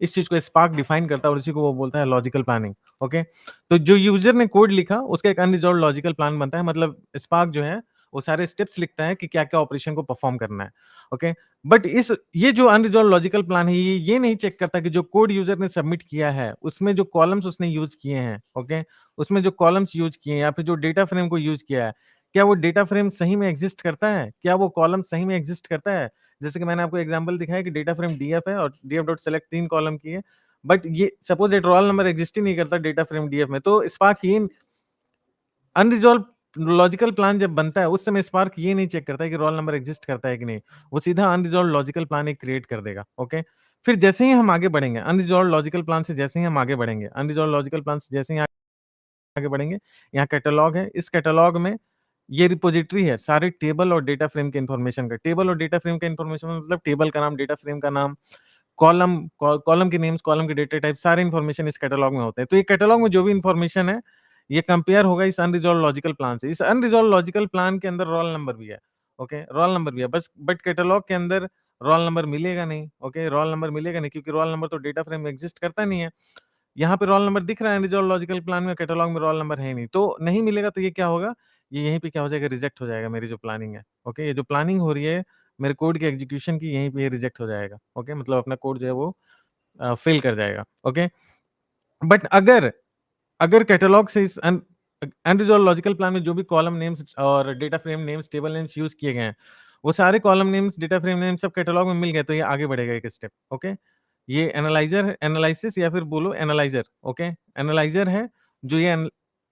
इस चीज को स्पार्क डिफाइन करता है और इसी को वो बोलता है लॉजिकल प्लानिंग। ओके, तो जो यूजर ने कोड लिखा उसका एक अनरिजॉल्व लॉजिकल प्लान बनता है, मतलब स्पार्क जो है वो सारे स्टेप्स लिखता है कि क्या क्या ऑपरेशन को परफॉर्म करना है। ओके, बट इस ये जो अनरिजॉल्व लॉजिकल प्लान है ये नहीं चेक करता कि जो कोड यूजर ने सबमिट किया है उसमें जो कॉलम्स उसने यूज किए हैं, ओके, उसमें जो कॉलम्स यूज किए हैं या फिर जो डेटा फ्रेम को यूज किया है, क्या वो डेटा फ्रेम सही में एग्जिस्ट करता है? क्या वो कॉलम सही में एग्जिस्ट करता है? जैसे कि मैंने आपको एग्जांपल दिखाया कि डेटा फ्रेम डीएफ है और डीएफ डॉट सेलेक्ट 3 कॉलम की है, बट ये suppose that roll number exist ही नहीं करता डेटा फ्रेम डीएफ में, तो स्पार्क ये अनरिजॉल्व लॉजिकल प्लान जब बनता है उस समय स्पार्क ये नहीं चेक करता है कि रोल नंबर एग्जिस्ट करता है कि नहीं, वो सीधा अनरिजॉल्व लॉजिकल प्लान एक क्रिएट कर देगा। ओके, फिर जैसे ही हम आगे बढ़ेंगे अनरिजॉल्व लॉजिकल प्लान से, जैसे ही हम आगे बढ़ेंगे अनरिजॉल्व लॉजिकल प्लान से, जैसे ही आगे बढ़ेंगे, यहाँ कैटलॉग है, इस कैटलॉग में ये रिपोजिटरी है सारे टेबल और डेटा फ्रेम के इंफॉर्मेशन का। टेबल और डेटा फ्रेम का इंफॉर्मेशन मतलब टेबल का नाम, डेटा फ्रेम का नाम, कॉलम के नेम्स, कॉलम के डेटा टाइप, सारे इंफॉर्मेशन इस कैटलॉग में होते हैं। तो ये कैटलॉग में जो भी इंफॉर्मेशन है ये कंपेयर होगा इस अनरिजॉल्व लॉजिकल प्लान से। इस अनरिजॉल्व लॉजिकल प्लान के अंदर रोल नंबर भी है, ओके, रोल नंबर भी है, बस बट कैटलॉग के अंदर रोल नंबर मिलेगा नहीं। ओके, रोल नंबर मिलेगा नहीं क्योंकि रोल नंबर तो डेटा फ्रेम में एग्जिस्ट करता नहीं है। यहाँ पे रोल नंबर दिख रहा है अनरिजॉल्व लॉजिकल प्लान में, कैटलॉग में रोल नंबर है नहीं, तो नहीं मिलेगा। तो ये क्या होगा, ये यहीं पे क्या हो जाएगा, रिजेक्ट हो जाएगा मेरी जो प्लानिंग है। ओके, ये जो प्लानिंग हो रही है मेरे कोड की एग्जीक्यूशन की, यहीं पे ये रिजेक्ट हो जाएगा। ओके, मतलब अपना कोड जो है वो फेल कर जाएगा। ओके, बट अगर अगर कैटलॉग से इस अनरिजॉल्व लॉजिकल प्लान में जो भी कॉलम नेम्स और data frame names, table names use किए गए हैं, वो सारे column names, data frame names सब कैटलॉग में मिल गए, तो ये आगे बढ़ेगा एक स्टेप। ओके, ये एनालाइजर, एनालिसिस या फिर बोलो एनालाइजर। ओके, एनालाइजर है जो ये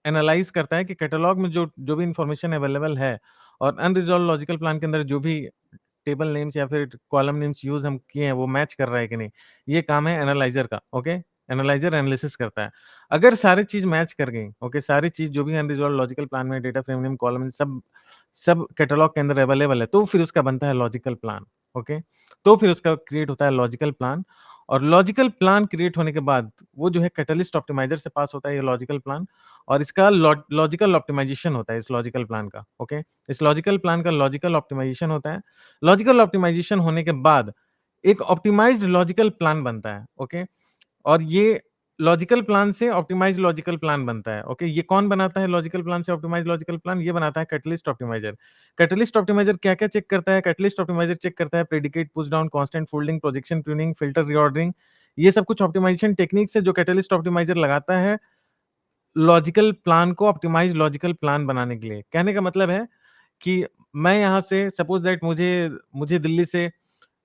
एनालाइज करता है कि कैटलॉग में जो जो भी इंफॉर्मेशन अवेलेबल है और अनरिजॉल्व लॉजिकल प्लान के अंदर जो भी टेबल नेम्स या फिर कॉलम नेम्स यूज हम किए हैं वो मैच कर रहा है कि नहीं, ये काम है एनालाइजर का। ओके, एनालाइजर एनालिसिस करता है। अगर सारी चीज मैच कर गई, ओके, सारी चीज जो भी अनरिजॉल्व लॉजिकल प्लान में डेटा फ्रेम नेम कॉलम सब सब कैटलॉग के अंदर अवेलेबल है, तो फिर उसका बनता है लॉजिकल प्लान। ओके, तो फिर उसका क्रिएट होता है लॉजिकल प्लान। और लॉजिकल प्लान क्रिएट होने के बाद वो जो है कैटलिस्ट ऑप्टिमाइजर से पास होता है ये लॉजिकल प्लान, और इसका लॉजिकल ऑप्टिमाइजेशन होता है इस लॉजिकल प्लान का। ओके, इस लॉजिकल प्लान का लॉजिकल ऑप्टिमाइजेशन होता है। लॉजिकल ऑप्टिमाइजेशन होने के बाद एक ऑप्टिमाइज्ड लॉजिकल प्लान बनता है। ओके, और ये लॉजिकल प्लान से ऑप्टिमाइज्ड लॉजिकल प्लान बनता है। ओके, ये कौन बनाता है लॉजिकल प्लान से ऑप्टिमाइज्ड लॉजिकल प्लान? ये बनाता है कैटलिस्ट ऑप्टिमाइजर। कैटलिस्ट ऑप्टिमाइजर क्या-क्या चेक करता है? कैटलिस्ट ऑप्टिमाइजर चेक करता है predicate, push down, constant folding, projection tuning, filter reordering, ये सब कुछ ऑप्टिमाइजेशन टेक्निक्स है जो कैटलिस्ट ऑप्टिमाइजर लगाता है लॉजिकल प्लान को ऑप्टिमाइज्ड लॉजिकल प्लान बनाने के लिए। कहने का मतलब है कि मैं यहाँ से सपोज दैट मुझे मुझे दिल्ली से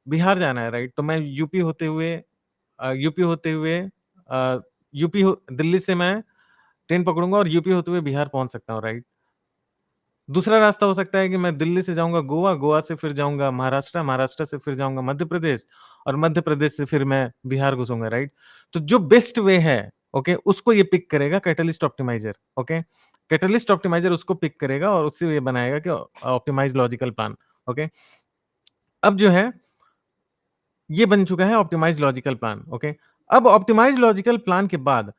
बिहार जाना है, राइट? तो मैं यूपी होते हुए दिल्ली से मैं ट्रेन पकड़ूंगा और यूपी होते हुए बिहार पहुंच सकता हूँ, राइट? दूसरा रास्ता हो सकता है कि मैं दिल्ली से जाऊंगा गोवा, गोवा से फिर जाऊंगा महाराष्ट्र, महाराष्ट्र से फिर जाऊंगा मध्य प्रदेश, और मध्य प्रदेश से फिर मैं बिहार घुसूंगा, राइट? तो जो बेस्ट वे है, ओके, उसको ये पिक करेगा catalyst optimiser. Okay, catalyst optimiser उसको पिक करेगा और उससे ये बनाएगा कि ऑप्टिमाइज लॉजिकल प्लान। ओके, अब जो है ये बन चुका है ऑप्टिमाइज लॉजिकल प्लान। ओके, अब ऑप्टिमाइज लॉजिकल प्लान के बाद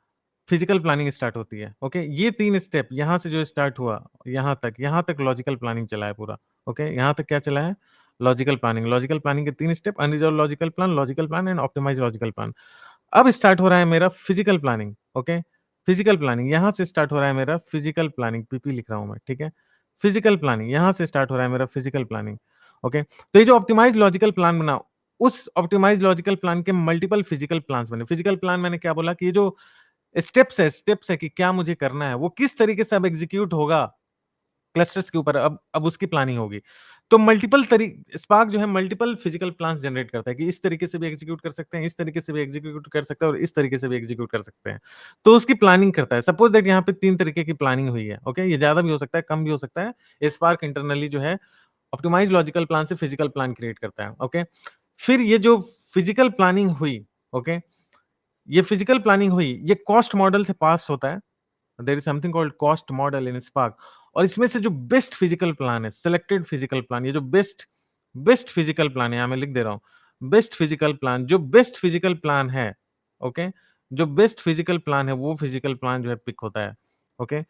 फिजिकल प्लानिंग स्टार्ट होती है। ओके, ये 3 स्टेप यहां से जो स्टार्ट हुआ यहां तक लॉजिकल प्लानिंग चला है पूरा। ओके, यहां तक क्या चला है? Logical planning. लॉजिकल प्लानिंग के 3 step, unresolved logical plan and optimised logical plan. अब स्टार्ट हो रहा है मेरा physical planning. Okay, physical planning यहां से स्टार्ट हो रहा है मेरा फिजिकल प्लानिंग, पीपी लिख रहा हूं मैं, ठीक है? फिजिकल प्लानिंग यहां से स्टार्ट हो रहा है मेरा फिजिकल प्लानिंग। ओके, तो ये जो ऑप्टिमाइज लॉजिकल प्लान बना, उस ऑप्टिमाइज लॉजिकल प्लान के मल्टीपल फिजिकल प्लान्स बने। फिजिकल प्लान मैंने क्या बोला कि ये जो स्टेप्स है कि क्या मुझे करना है, वो किस तरीके से अब एग्जीक्यूट होगा क्लस्टर्स के ऊपर, अब उसकी प्लानिंग होगी। तो मल्टीपल स्पार्क जो है मल्टीपल फिजिकल प्लान्स जनरेट करता है कि इस तरीके से भी एग्जीक्यूट कर सकते हैं, इस तरीके से भी एग्जीक्यूट कर सकते हैं और इस तरीके से भी एग्जीक्यूट कर सकते हैं। तो उसकी प्लानिंग करता है। सपोज दैट यहाँ पे 3 तरीके की प्लानिंग हुई है, ओके? ये ज़्यादा भी हो सकता है, कम भी हो सकता है। स्पार्क इंटरनली जो है ऑप्टिमाइज़ लॉजिकल प्लान से फिजिकल प्लान क्रिएट करता है, ओके? फिर ये जो फिजिकल प्लानिंग हुई, ओके? ये फिजिकल प्लानिंग हुई, ये कॉस्ट मॉडल से पास होता है। There is something called cost model in Spark और इसमें से जो बेस्ट फिजिकल प्लान है, सिलेक्टेड फिजिकल प्लान, ये जो बेस्ट बेस्ट फिजिकल प्लान है, यहाँ मैं लिख दे रहा हूँ, बेस्ट फिजिकल प्लान, जो बेस्ट फिजिकल प्लान है, ओके? जो बेस्ट फिजिकल प्लान है, वो फिजिकल प्लान जो है पिक होता है, ओके?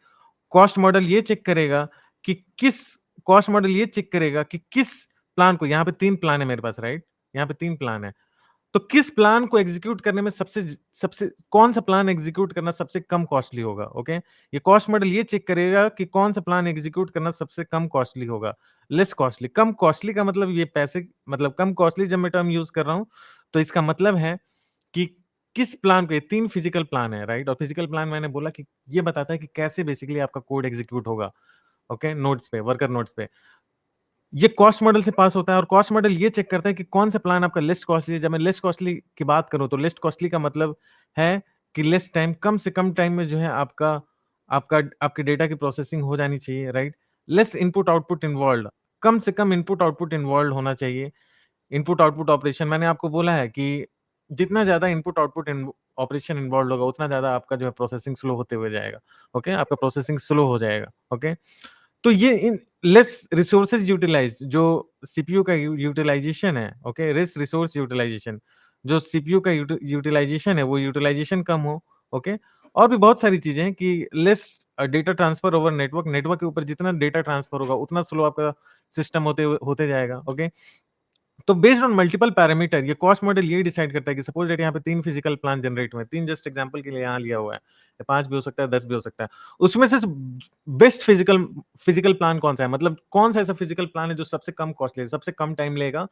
कॉस्ट मॉडल ये चेक करेगा कि किस कॉस्ट मॉडल ये चेक करेगा कि किस प्लान को, यहाँ पे 3 प्लान है मेरे पास, राइट? यहाँ पे 3 प्लान है। तो किस प्लान को एग्जीक्यूट करने में सबसे सबसे कौन सा प्लान एग्जीक्यूट करना सबसे कम कॉस्टली होगा, ओके? ये कॉस्ट मॉडल ये चेक करेगा कि कौन सा प्लान एग्जीक्यूट करना सबसे कम कॉस्टली होगा, लेस कॉस्टली। कम कॉस्टली का मतलब ये पैसे, मतलब कम कॉस्टली जब मैं टर्म यूज कर रहा हूं, तो इसका मतलब है कि किस प्लान पे, 3 फिजिकल प्लान है, राइट? और फिजिकल प्लान मैंने बोला कि ये बताता है कि कैसे बेसिकली आपका कोड एग्जीक्यूट होगा, ओके? नोड्स पे, वर्कर नोड्स पे। ये कॉस्ट मॉडल से पास होता है और कॉस्ट मॉडल ये चेक करता है कि कौन सा प्लान आपका लेस्ट कॉस्टली है। जब मैं लेस्ट कॉस्टली की बात करूं, तो लेस्ट कॉस्टली का मतलब है कि लेस टाइम, कम से कम टाइम में जो है आपका आपका आपके डेटा की प्रोसेसिंग हो जानी चाहिए, right? Less input output involve, कम से कम इनपुट आउटपुट इन्वॉल्व होना चाहिए। इनपुट आउटपुट ऑपरेशन, मैंने आपको बोला है कि जितना ज्यादा इनपुट आउटपुट ऑपरेशन इन्वॉल्व होगा, उतना ज्यादा आपका जो है प्रोसेसिंग स्लो होते हुए जाएगा, ओके? आपका प्रोसेसिंग स्लो हो जाएगा, ओके? तो ये इन लेस रिसोर्सेज यूटिलाइज्ड, जो सीपीयू का यूटिलाइजेशन है, ओके? लेस रिसोर्स यूटिलाइजेशन, जो सीपीयू का यूटिलाइजेशन है, वो यूटिलाइजेशन कम हो, ओके? और भी बहुत सारी चीजें हैं कि less data transfer over network, network के ऊपर जितना डेटा ट्रांसफर होगा, उतना स्लो आपका सिस्टम होते जाएगा, ओके? तो बेस्ड ऑन मल्टीपल पैरामीटर, ये कॉस्ट मॉडल ये डिसाइड करता है कि सपोज दैट यहाँ पे 3 फिजिकल प्लान जनरेट हुए हैं, 3 जस्ट एग्जांपल के लिए यहाँ लिया हुआ है, 5 भी हो सकता है, 10 भी हो सकता है। उसमें से बेस्ट फिजिकल फिजिकल प्लान कौन सा है, मतलब कौन सा ऐसा फिजिकल प्लान है जो सबसे कम कॉस्टली है, सबसे कम टाइम लेगा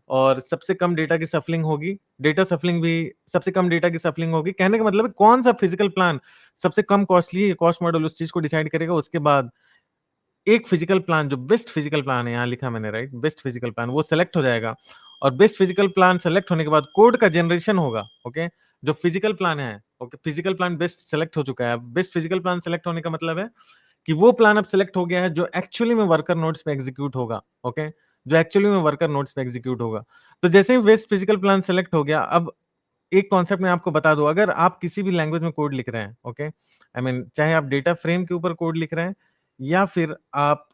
और सबसे कम डेटा की सफलिंग होगी, डेटा सफलिंग भी सबसे कम डेटा की सफलिंग होगी। कहने का मतलब है कौन सा फिजिकल प्लान सबसे कम कॉस्टली है, कॉस्ट मॉडल उस चीज को डिसाइड करेगा। उसके बाद एक फिजिकल प्लान, जो बेस्ट फिजिकल प्लान है, यहाँ लिखा मैंने, राइट? बेस्ट फिजिकल प्लान वो सेलेक्ट हो जाएगा और बेस्ट फिजिकल प्लान सेलेक्ट होने के बाद कोड का जनरेशन होगा, ओके? जो फिजिकल प्लान है, okay? Physical plan best select हो चुका है। बेस्ट फिजिकल प्लान सेलेक्ट होने का मतलब है कि वो प्लान अब सेलेक्ट हो गया है जो एक्चुअली में वर्कर नोड्स पे एग्जीक्यूट होगा, ओके? जो एक्चुअली में वर्कर नोड्स पे एग्जीक्यूट होगा। तो जैसे ही बेस्ट फिजिकल प्लान सेलेक्ट हो गया, अब एक कॉन्सेप्ट मैं आपको बता दूं, अगर आप किसी भी लैंग्वेज में कोड लिख रहे हैं, ओके? आई मीन चाहे आप डेटा फ्रेम के ऊपर कोड लिख रहे हैं या फिर आप,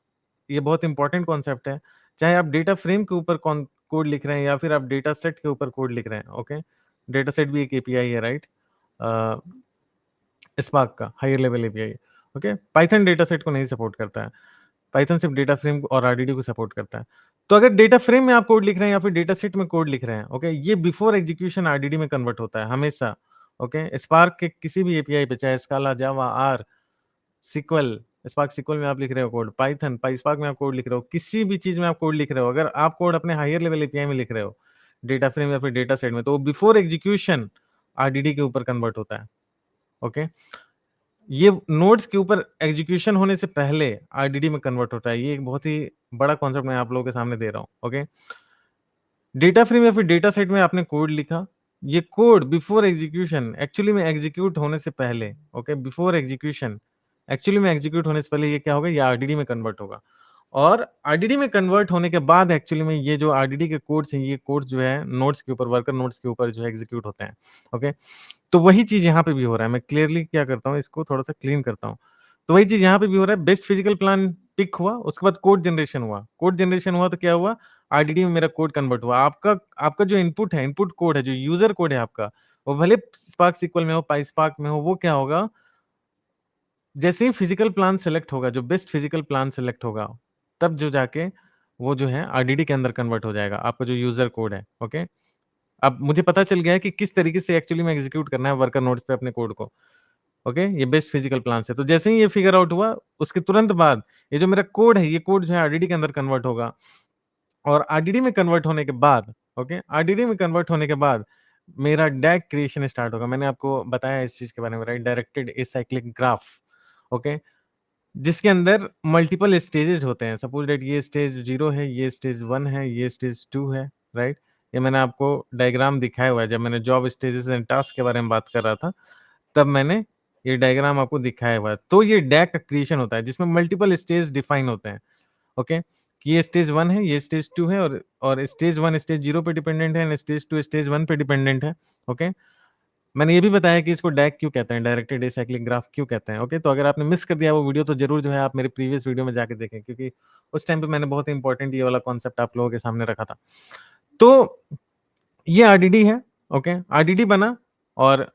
ये बहुत इंपॉर्टेंट कॉन्सेप्ट है, चाहे आप डेटा फ्रेम के ऊपर कोड लिख रहे हैं या फिर आप डेटा सेट के ऊपर कोड लिख रहे हैं, ओके? डेटा सेट भी एक एपीआई है, राइट? स्पार्क का higher level API, okay? Python data set को नहीं सपोर्ट करता है, पाइथन सिर्फ डेटा फ्रेम और आरडीडी को सपोर्ट करता है। तो अगर डेटा फ्रेम में आप कोड लिख रहे हैं या फिर डेटा सेट में कोड लिख रहे हैं, ओके, ये बिफोर एग्जीक्यूशन आरडीडी में कन्वर्ट होता है हमेशा, ओके? स्पार्क के किसी भी एपीआई पे, चाहे Scala, Java, R, SQL, Spark SQL में आप लिख रहे हो कोड, पाइथन पाई स्पार्क में आप कोड लिख रहे हो, किसी भी चीज में आप कोड लिख रहे हो, अगर आप कोड अपने हायर लेवल एपीआई में लिख रहे हो, डेटा फ्रेम या फिर डेटा सेट में, तो बिफोर एग्जीक्यूशन आरडीडी के ऊपर कन्वर्ट होता है, ओके? ये नोड्स के ऊपर एग्जीक्यूशन होने से पहले आरडीडी में कन्वर्ट होता है। ये एक बहुत ही बड़ा कॉन्सेप्ट मैं आप लोगों के सामने दे रहा हूँ, ओके? डेटा फ्रेम या फिर डेटा सेट में आपने कोड लिखा, ये कोड बिफोर एग्जीक्यूशन, एक्चुअली में एग्जीक्यूट होने से पहले, ओके? बिफोर एग्जीक्यूशन, एक्चुअली में एग्जीक्यूट होने से पहले ये क्या होगा, ये आरडीडी में कन्वर्ट होगा और आरडीडी में कन्वर्ट होने के बाद एक्चुअली में ये जो आरडीडी के कोड्स हैं, ये कोड्स जो है नोड्स के ऊपर, वर्कर नोड्स के ऊपर जो है एग्जीक्यूट होते हैं, ओके? तो वही चीज यहाँ पे भी हो रहा है। मैं क्लियरली क्या करता हूँ, इसको थोड़ा सा क्लीन करता हूँ। तो वही चीज यहाँ पे भी हो रहा है। बेस्ट फिजिकल प्लान पिक हुआ, उसके बाद कोड जनरेशन हुआ, कोड जनरेशन हुआ तो क्या हुआ, आरडीडी में मेरा कोड कन्वर्ट हुआ। आपका आपका जो इनपुट है, इनपुट कोड है, जो यूजर कोड है आपका, वो भले स्पार्क सिक्वल में हो, पाई स्पार्क में हो, वो क्या होगा, जैसे ही फिजिकल प्लान सेलेक्ट होगा, जो बेस्ट फिजिकल प्लान सेलेक्ट होगा, तब जो जाके वो जो है आरडीडी के अंदर कन्वर्ट हो जाएगा, आपका जो यूजर कोड है, ओके? अब मुझे पता चल गया है कि किस तरीके से एक्चुअली में एग्जीक्यूट करना है वर्कर नोड्स पे अपने कोड को, ओके? ये बेस्ट फिजिकल प्लान से, तो जैसे ही ये फिगर आउट हुआ, उसके तुरंत बाद ये जो मेरा कोड है, ये कोड जो है आरडीडी के अंदर कन्वर्ट होगा और आरडीडी में कन्वर्ट होने के बाद, ओके, आरडीडी में कन्वर्ट होने के बाद मेरा डैग क्रिएशन स्टार्ट होगा। मैंने आपको बताया इस चीज के बारे में, right? Directed acyclic graph, okay? जिसके अंदर मल्टीपल स्टेजेस होते हैं। सपोज दैट ये स्टेज 0 है, ये स्टेज 1 है, ये स्टेज 2 है, राइट? ये मैंने आपको डायग्राम दिखाया हुआ है, जब मैंने जॉब स्टेजेस एंड टास्क के बारे में बात कर रहा था, तब मैंने ये डायग्राम आपको दिखाया हुआ है। तो ये डैक का क्रिएशन होता है जिसमें मल्टीपल स्टेज डिफाइन होते हैं, ओके? कि ये स्टेज 1 है, ये स्टेज 2 है, और स्टेज 1 स्टेज 0 पे डिपेंडेंट है एंड स्टेज 2 स्टेज 1 पे डिपेंडेंट है, ओके? मैंने ये भी बताया कि इसको डैक क्यों कहते हैं, डायरेक्टेड एसाइक्लिक ग्राफ क्यों कहते हैं, ओके? तो अगर आपने मिस कर दिया वो वीडियो, तो जरूर जो है आप मेरे प्रीवियस वीडियो में जाके देखें, क्योंकि उस टाइम पे मैंने बहुत इंपॉर्टेंट ये वाला कॉन्सेप्ट आप लोगों के सामने रखा था। तो ये आरडीडी है, ओके? आरडीडी बना, और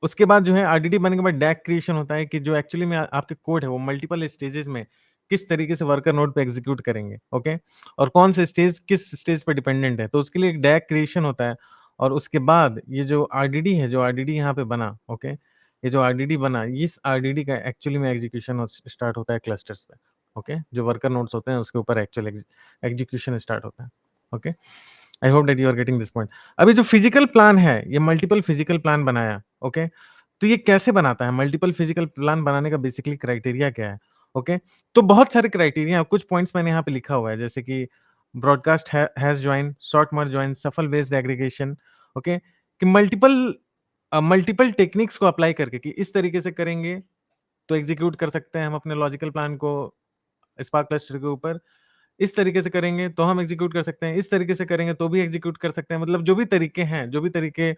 उसके बाद जो है आरडीडी बनने के बाद डैक क्रिएशन होता है, कि जो एक्चुअली में आपके कोड है वो मल्टीपल स्टेजेस में किस तरीके से वर्कर नोड पे एग्जीक्यूट करेंगे, ओके? और कौन से स्टेज किस स्टेज पे डिपेंडेंट है, तो उसके लिए एक डैक क्रिएशन होता है। और उसके बाद ये जो आरडीडी है, जो आरडीडी यहाँ पे बना, ओके? ये जो आरडीडी बना, इस आरडीडी का एक्चुअली में एग्जीक्यूशन स्टार्ट होता है क्लस्टर्स पे, ओके? जो वर्कर नोड्स होते हैं उसके ऊपर एक्चुअल एग्जीक्यूशन स्टार्ट होता है, okay? I hope that you are getting this point. अभी जो फिजिकल प्लान है, ये मल्टीपल फिजिकल प्लान बनाया, ओके? तो ये कैसे बनाता है? मल्टीपल फिजिकल प्लान बनाने का बेसिकली क्राइटेरिया क्या है? ओके? तो बहुत सारे क्राइटेरिया, कुछ पॉइंट्स मैंने यहाँ पे लिखा हुआ है, जैसे कि broadcast has join, short merge join, सफल बेस्ड एग्रीगेशन, ओके? कि मल्टीपल टेक्निक्स को अप्लाई करके, कि इस तरीके से करेंगे तो एग्जीक्यूट कर सकते हैं हम अपने लॉजिकल प्लान को स्पार्क क्लस्टर के ऊपर, इस तरीके से करेंगे तो हम एग्जीक्यूट कर सकते हैं, इस तरीके से करेंगे तो भी एग्जीक्यूट कर सकते हैं। मतलब जो भी तरीके हैं, जो भी तरीके,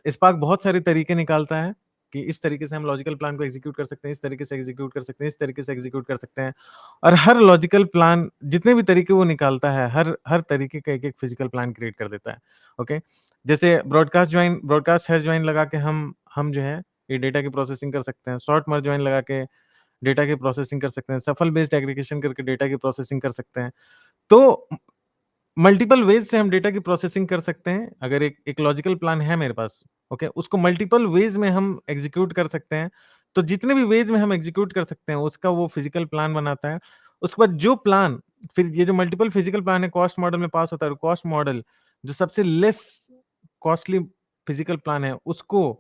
स्पार्क बहुत सारे तरीके निकालता है, कि इस तरीके से हम लॉजिकल प्लान को एग्जीक्यूट कर सकते हैं, इस तरीके से एग्जीक्यूट कर सकते हैं, इस तरीके से एग्जीक्यूट कर सकते हैं। और हर लॉजिकल प्लान, जितने भी तरीके वो निकालता है, हर हर तरीके का एक-एक फिजिकल प्लान क्रिएट कर देता है, ओके? जैसे ब्रॉडकास्ट हैश जॉइन लगा के हम जो है ये डेटा की प्रोसेसिंग कर सकते हैं, शॉर्ट मर्ज जॉइन लगा के डेटा की प्रोसेसिंग कर सकते हैं, सफल बेस्ड एग्रीगेशन करके डेटा की प्रोसेसिंग कर सकते हैं। तो मल्टीपल वेज से हम डेटा की प्रोसेसिंग कर सकते हैं। अगर एक लॉजिकल प्लान है मेरे पास, ओके, उसको मल्टीपल वेज में हम एग्जीक्यूट कर सकते हैं। तो जितने भी वेज में हम एग्जीक्यूट कर सकते हैं, उसका वो फिजिकल प्लान बनाता है। उसके बाद जो प्लान, फिर ये जो मल्टीपल फिजिकल प्लान है, कॉस्ट मॉडल में पास होता है, और कॉस्ट मॉडल जो सबसे लेस कॉस्टली फिजिकल प्लान है, उसको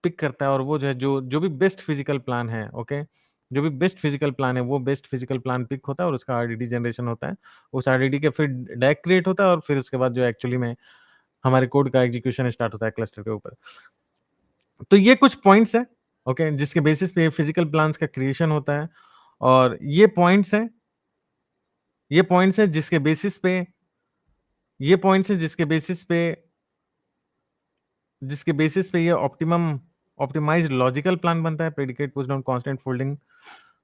पिक करता है, और वो जो है, जो जो भी बेस्ट फिजिकल प्लान है, ओके, जो भी बेस्ट फिजिकल प्लान है, वो बेस्ट फिजिकल प्लान पिक होता है, और उसका आरडीडी जनरेशन होता है। उस आरडीडी के फिर डैक क्रिएट होता है, और फिर उसके बाद जो एक्चुअली में हमारे कोड का एग्जीक्यूशन स्टार्ट होता है क्लस्टर के ऊपर। तो ये कुछ पॉइंट्स है, ओके, जिसके बेसिस पे फिजिकल प्लान्स का क्रिएशन होता है। और ये पॉइंट्स है जिसके बेसिस पे ये ऑप्टिमाइज्ड लॉजिकल प्लान बनता है। Predicate push down, constant folding,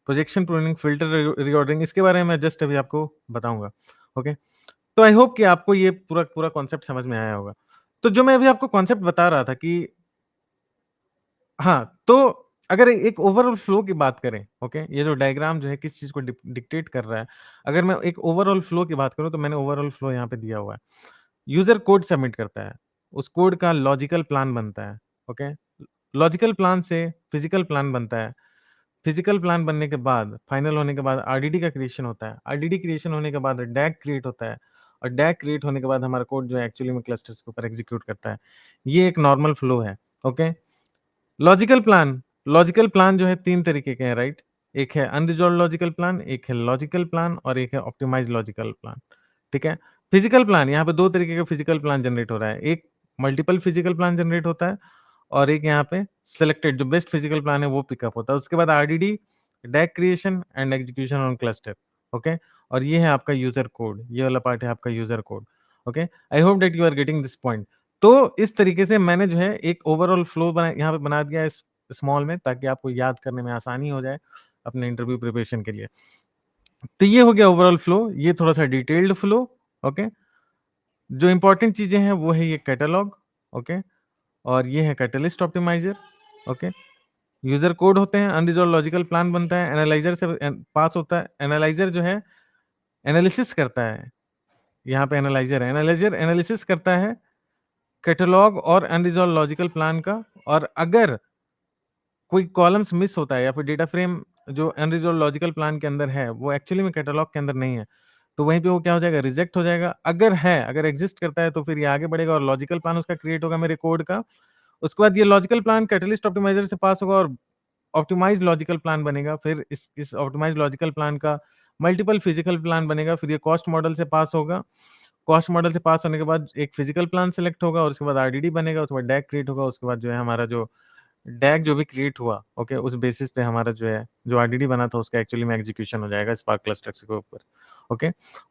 projection pruning, filter reordering, इसके बारे में मैं जस्ट अभी आपको बताऊंगा, ओके? तो आई होप कि आपको ये पूरा पूरा कॉन्सेप्ट समझ में आया होगा। तो जो मैं अभी आपको कॉन्सेप्ट बता रहा था कि हाँ, तो अगर एक ओवरऑल फ्लो की बात करें, ओके, ये जो डायग्राम जो है किस चीज को डिक्टेट कर रहा है, अगर मैं एक ओवरऑल फ्लो की बात करूं, तो मैंने ओवरऑल फ्लो यहाँ पे दिया हुआ है। यूजर कोड सबमिट करता है, उस कोड का लॉजिकल प्लान बनता है, ओके? लॉजिकल प्लान से फिजिकल प्लान बनता है, फिजिकल प्लान बनने के बाद, फाइनल होने के बाद आरडीडी का क्रिएशन होता है, आरडीडी क्रिएशन होने के बाद डैग क्रिएट होता है, और डैग क्रिएट होने के बाद हमारा कोड जो है एक्चुअली में क्लस्टर्स के ऊपर एग्जीक्यूट करता है। ये एक नॉर्मल फ्लो है, ओके? लॉजिकल प्लान जो है 3 तरीके के हैं, राइट? एक है अनरिजॉल्व्ड लॉजिकल प्लान, एक है लॉजिकल प्लान, और एक है ऑप्टिमाइज्ड लॉजिकल प्लान, ठीक है? फिजिकल प्लान, यहाँ पे 2 तरीके का फिजिकल प्लान जनरेट हो रहा है। एक मल्टीपल फिजिकल प्लान जनरेट होता है, और एक यहाँ पे सिलेक्टेड जो बेस्ट फिजिकल प्लान है वो पिकअप होता है। उसके बाद RDD, डैग creation and execution on cluster, okay? और ये है आपका यूजर कोड, ये वाला पार्ट है आपका user code, okay? I hope that you are getting this point. तो इस तरीके से मैंने जो है एक ओवरऑल फ्लो यहाँ पे बना दिया है स्मॉल में, ताकि आपको याद करने में आसानी हो जाए अपने इंटरव्यू प्रिपरेशन के लिए। तो ये हो गया ओवरऑल फ्लो, ये थोड़ा सा डिटेल्ड फ्लो, ओके? जो इंपॉर्टेंट चीजें हैं वो है ये कैटलॉग, ओके? और ये है catalyst optimiser, okay? User code होते हैं, अनरिजॉल्व लॉजिकल प्लान बनता है, एनालाइजर से पास होता है। एनालाइजर जो है एनालिसिस करता है, यहाँ पे एनालाइजर है, एनालाइजर एनालिसिस करता है कैटलॉग और अनरिजॉल्व लॉजिकल प्लान का। और अगर कोई कॉलम्स मिस होता है, या फिर डेटा फ्रेम जो अनरिजॉल्व लॉजिकल प्लान के अंदर है वो एक्चुअली में कैटलॉग के अंदर नहीं है, तो वहीं पे वो क्या हो जाएगा, रिजेक्ट हो जाएगा। अगर एग्जिस्ट करता है तो फिर ये आगे बढ़ेगा, और लॉजिकल प्लान उसका क्रिएट होगा मेरे कोड का। उसके बाद ये लॉजिकल प्लान कैटलिस्ट ऑप्टिमाइजर से पास होगा, और ऑप्टिमाइज्ड लॉजिकल प्लान बनेगा, फिर इस ऑप्टिमाइज्ड लॉजिकल प्लान का मल्टीपल फिजिकल प्लान बनेगा, फिर ये कॉस्ट मॉडल से पास होगा, कॉस्ट मॉडल से पास होने के बाद एक फिजिकल प्लान सेलेक्ट होगा, और उसके बाद आरडीडी बनेगा, उसके बाद डैग क्रिएट होगा, उसके बाद जो है हमारा जो डैग जो भी क्रिएट हुआ, ओके, उस बेसिस पे हमारा जो है जो आरडीडी बना था उसका एक्चुअली में एग्जीक्यूशन हो जाएगा स्पार्क क्लस्टर के ऊपर, ओके।